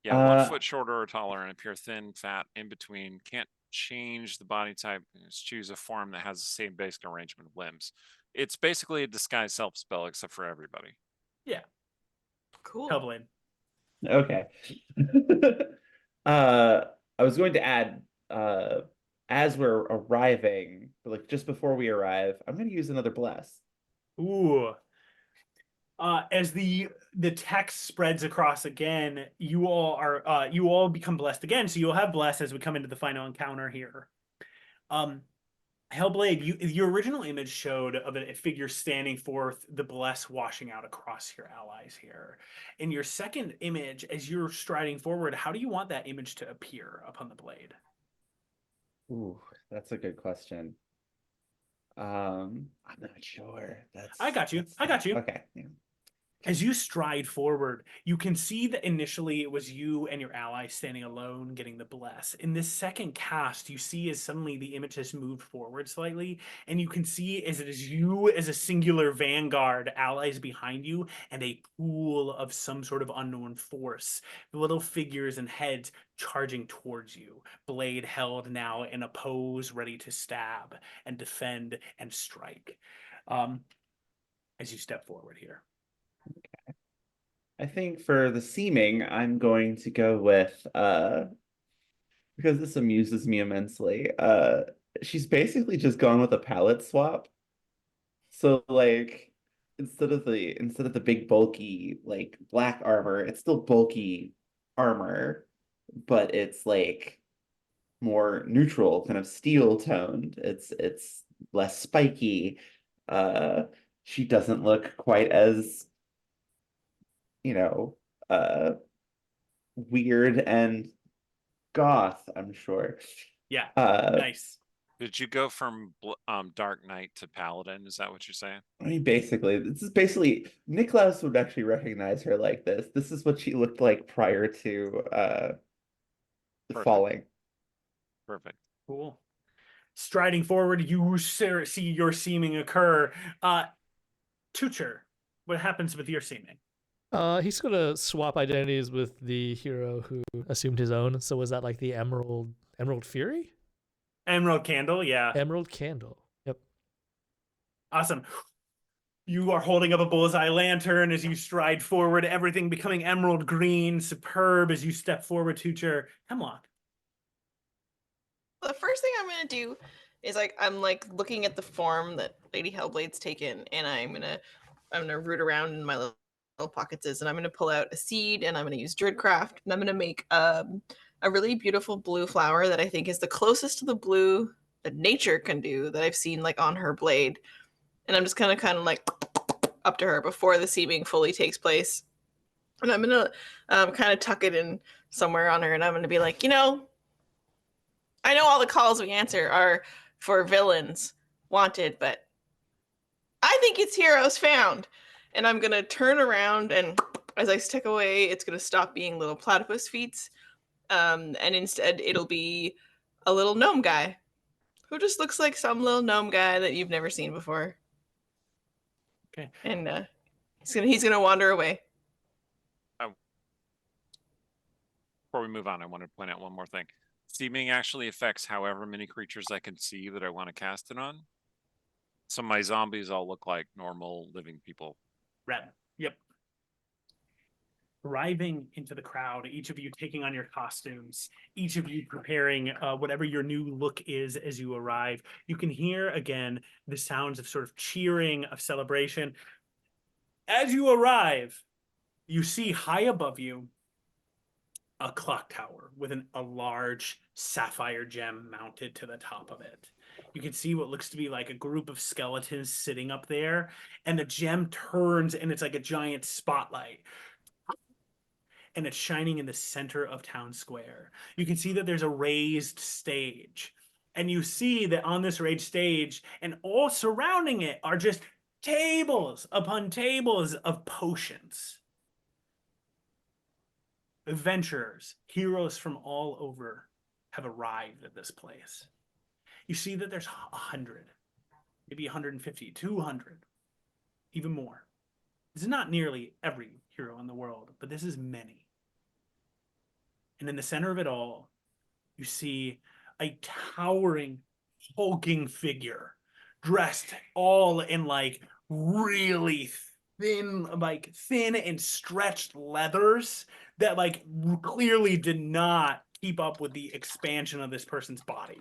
Yeah, 1 foot shorter or taller and appear thin, fat, in between. Can't change the body type. Just choose a form that has the same basic arrangement of limbs. It's basically a disguise self spell, except for everybody. Yeah. Cool. Hellblade. Okay. I was going to add, as we're arriving, like just before we arrive, I'm going to use another bless. Ooh. As the text spreads across again, you all become blessed again. So you'll have blessed as we come into the final encounter here. Hellblade, your original image showed of a figure standing forth, the bless washing out across your allies here. In your second image, as you're striding forward, how do you want that image to appear upon the blade? Ooh, that's a good question. I'm not sure. I got you. Okay. Yeah. As you stride forward, you can see that initially it was you and your ally standing alone getting the bless. In this second cast, you see as suddenly the image has moved forward slightly, and you can see as it is you as a singular vanguard, allies behind you, and a pool of some sort of unknown force. Little figures and heads charging towards you, blade held now in a pose ready to stab and defend and strike. As you step forward here. I think for the seeming, I'm going to go with because this amuses me immensely. She's basically just gone with a palette swap. So like instead of the big bulky like black armor, it's still bulky armor, but it's like more neutral, kind of steel toned. It's less spiky. Uh, she doesn't look quite as, you know, uh weird and goth, I'm sure. Yeah, Uh, nice. Did you go from Dark Knight to Paladin? Is that what you're saying? I mean, basically, this is basically Niklaus would actually recognize her like this. This is what she looked like prior to Perfect. falling. Perfect. Cool. Striding forward, you see your seeming occur. Tucher, what happens with your seeming? He's gonna swap identities with the hero who assumed his own. So was that like the Emerald Fury? Emerald Candle, yeah. Emerald Candle. Yep. Awesome. You are holding up a bullseye lantern as you stride forward, everything becoming emerald green, superb as you step forward, Tucher. Hemlock. The first thing I'm gonna do is I'm looking at the form that Lady Hellblade's taken, and I'm gonna root around in my little pockets, and I'm gonna pull out a seed, and I'm gonna use Druidcraft, and I'm gonna make a really beautiful blue flower that I think is the closest to the blue that nature can do that I've seen like on her blade, and I'm just kind of like up to her before the seeming fully takes place, and I'm gonna kind of tuck it in somewhere on her, and I'm gonna be like, I know all the calls we answer are for villains wanted, but I think it's heroes found. And I'm going to turn around, and as I stick away, it's going to stop being little platypus feet. And instead, it'll be a little gnome guy who just looks like some little gnome guy that you've never seen before. Okay. And he's gonna wander away. Before we move on, I want to point out one more thing. Seeming actually affects however many creatures I can see that I want to cast it on. So my zombies all look like normal living people. Red. Yep. Arriving into the crowd, each of you taking on your costumes, each of you preparing whatever your new look is as you arrive. You can hear again the sounds of sort of cheering, of celebration. As you arrive, you see high above you a clock tower with a large sapphire gem mounted to the top of it. You can see what looks to be like a group of skeletons sitting up there, and the gem turns and it's like a giant spotlight. And it's shining in the center of town square. You can see that there's a raised stage. And you see that on this raised stage and all surrounding it are just tables upon tables of potions. Adventurers, heroes from all over have arrived at this place. You see that there's 100, maybe 150, 200, even more. This is not nearly every hero in the world, but this is many. And in the center of it all, you see a towering, hulking figure dressed all in like really thin and stretched leathers that like clearly did not keep up with the expansion of this person's body.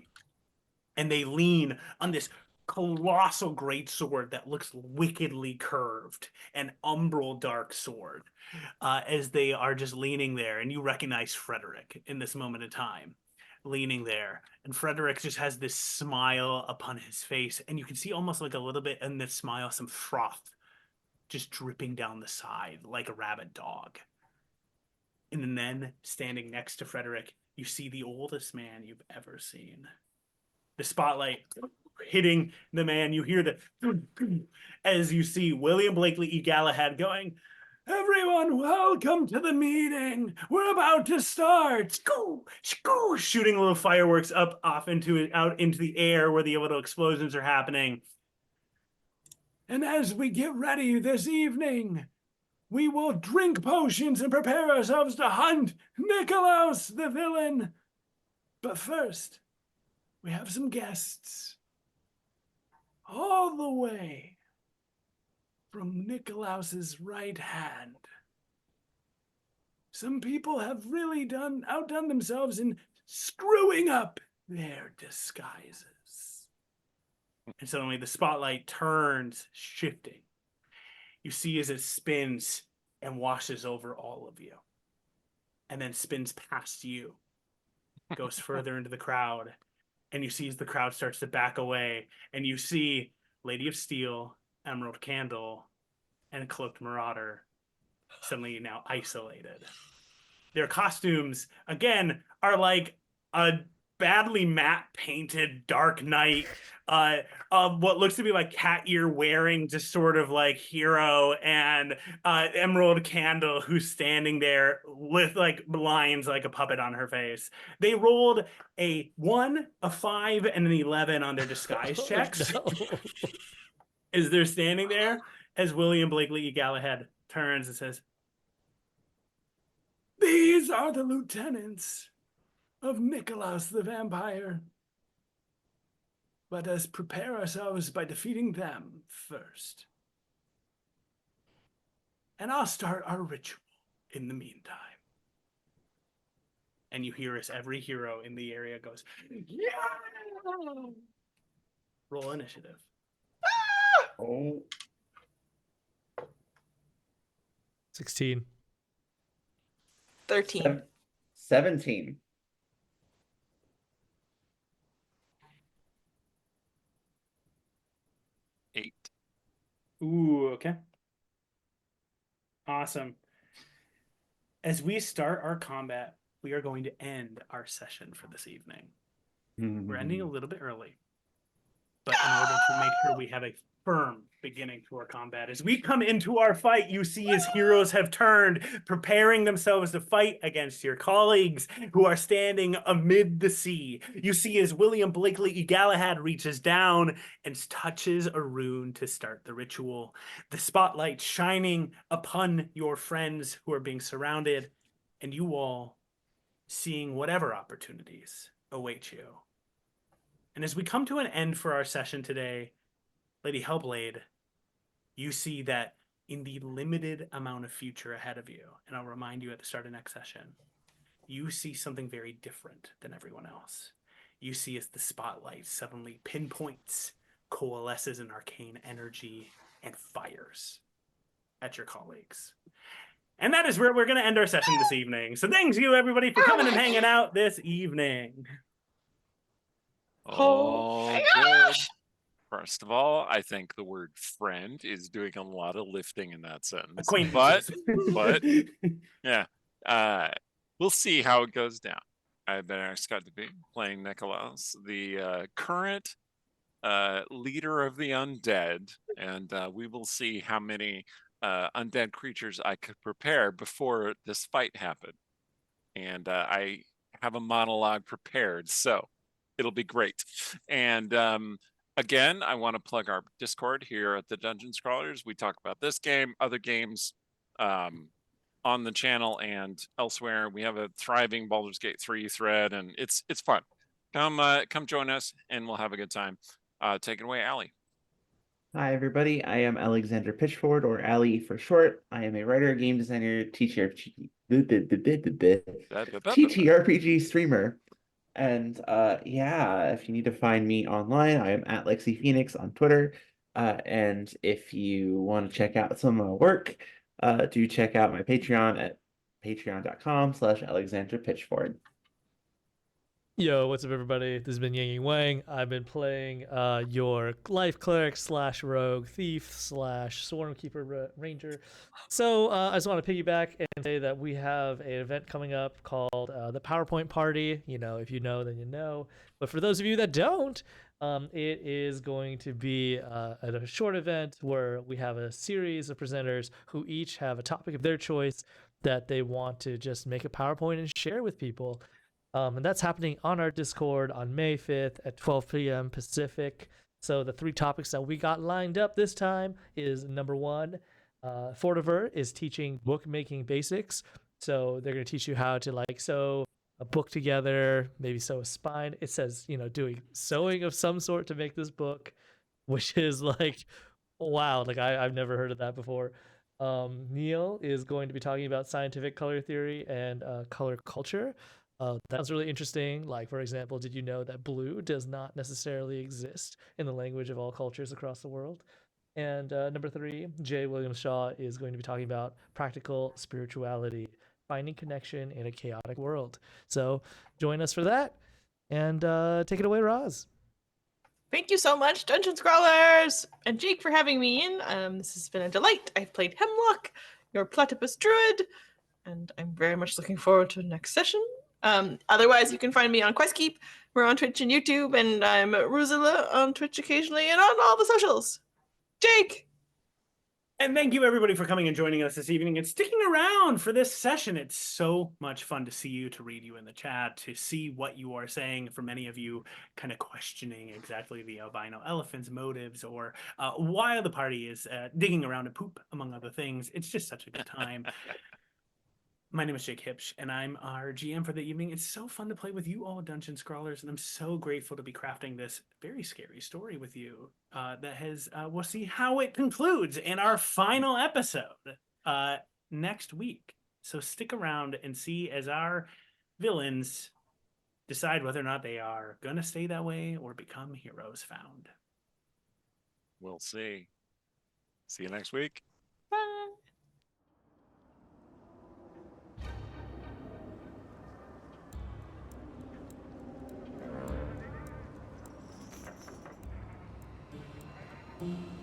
And they lean on this colossal great sword that looks wickedly curved, an umbral dark sword, as they are just leaning there. And you recognize Frederick in this moment of time, leaning there. And Frederick just has this smile upon his face, and you can see almost like a little bit in this smile some froth just dripping down the side like a rabid dog. And then standing next to Frederick, you see the oldest man you've ever seen. The spotlight hitting the man. You hear the as you see William Blakely E Galahad going, Everyone, welcome to the meeting. We're about to start. Skoo, skoo, shooting little fireworks out into the air where the little explosions are happening. And as we get ready this evening, we will drink potions and prepare ourselves to hunt Nikolaus the villain. But first, we have some guests. All the way from Nikolaus's right hand. Some people have really outdone themselves in screwing up their disguises. And suddenly the spotlight turns, shifting. You see as it spins and washes over all of you. And then spins past you. Goes further into the crowd. And you see as the crowd starts to back away. And you see Lady of Steel, Emerald Candle, and Cloaked Marauder suddenly now isolated. Their costumes, again, are like a badly matte painted Dark Knight, what looks to be like cat ear wearing just sort of like hero, and Emerald Candle who's standing there with like lines like a puppet on her face. They rolled a 1, a 5, and an 11 on their disguise checks. No. As they're standing there, as William Blakely E Galahad turns and says, "These are the lieutenants of Nikolaus the Vampire. Let us prepare ourselves by defeating them first. And I'll start our ritual in the meantime." And you hear as every hero in the area goes, "Yeah!" Roll initiative. Oh, 16. 13. 17. Eight. Ooh, okay. Awesome. As we start our combat, we are going to end our session for this evening. We're ending a little bit early, but in order to make sure we have a firm beginning to our combat, as we come into our fight, you see as heroes have turned, preparing themselves to fight against your colleagues who are standing amid the sea. You see as William Blakely E Galahad reaches down and touches a rune to start the ritual. The spotlight shining upon your friends who are being surrounded, and you all seeing whatever opportunities await you. And as we come to an end for our session today, Lady Hellblade, you see that in the limited amount of future ahead of you, and I'll remind you at the start of next session, you see something very different than everyone else. You see as the spotlight suddenly pinpoints, coalesces in arcane energy, and fires at your colleagues. And that is where we're going to end our session this evening. So thanks you, everybody, for coming and hanging out this evening. Oh, my good. gosh! First of all, I think the word friend is doing a lot of lifting in that sentence. Acquaintances. But yeah, we'll see how it goes down. I've been excited to be playing Nikolaus, the current leader of the undead, and we will see how many undead creatures I could prepare before this fight happened. And I have a monologue prepared, so it'll be great. And again, I want to plug our Discord here at the Dungeon Scrollers. We talk about this game, other games on the channel and elsewhere. We have a thriving Baldur's Gate 3 thread, and it's fun. Come join us, and we'll have a good time. Take it away, Allie. Hi, everybody. I am Alexander Pitchford, or Ali for short. I am a writer, game designer, TTRPG streamer. And yeah, if you need to find me online, I am at Lexi Phoenix on Twitter. And if you want to check out some of my work, do check out my Patreon at patreon.com/Alexander Pitchford. Yo, what's up, everybody? This has been Yang Wang. I've been playing your life cleric slash rogue thief slash swarm keeper ranger. So I just want to piggyback and say that we have an event coming up called the PowerPoint Party. You know, if you know, then you know. But for those of you that don't, it is going to be a short event where we have a series of presenters who each have a topic of their choice that they want to just make a PowerPoint and share with people. And that's happening on our Discord on May 5th at 12 p.m. Pacific. So the 3 topics that we got lined up this time is number 1, Fortiver is teaching bookmaking basics. So they're going to teach you how to sew a book together, maybe sew a spine. It says, doing sewing of some sort to make this book, which is wow, I've never heard of that before. Neil is going to be talking about scientific color theory and color culture. That's really interesting. Like, for example, did you know that blue does not necessarily exist in the language of all cultures across the world? And number 3, Jay William Shaw is going to be talking about practical spirituality, finding connection in a chaotic world. So join us for that, and take it away, Roz. Thank you so much, Dungeon Scrollers, and Jake for having me in. This has been a delight. I've played Hemlock, your platypus druid, and I'm very much looking forward to the next session. Otherwise, you can find me on QuestKeep. We're on Twitch and YouTube, and I'm Ruzilla on Twitch occasionally and on all the socials. Jake! And thank you, everybody, for coming and joining us this evening and sticking around for this session. It's so much fun to see you, to read you in the chat, to see what you are saying. For many of you, kind of questioning exactly the albino elephant's motives or why the party is digging around in poop, among other things. It's just such a good time. My name is Jake Hipsch, and I'm our GM for the evening. It's so fun to play with you all, Dungeon Scrollers, and I'm so grateful to be crafting this very scary story with you. We'll see how it concludes in our final episode next week. So stick around and see as our villains decide whether or not they are going to stay that way or become heroes found. We'll see. See you next week. Bye! Thank you.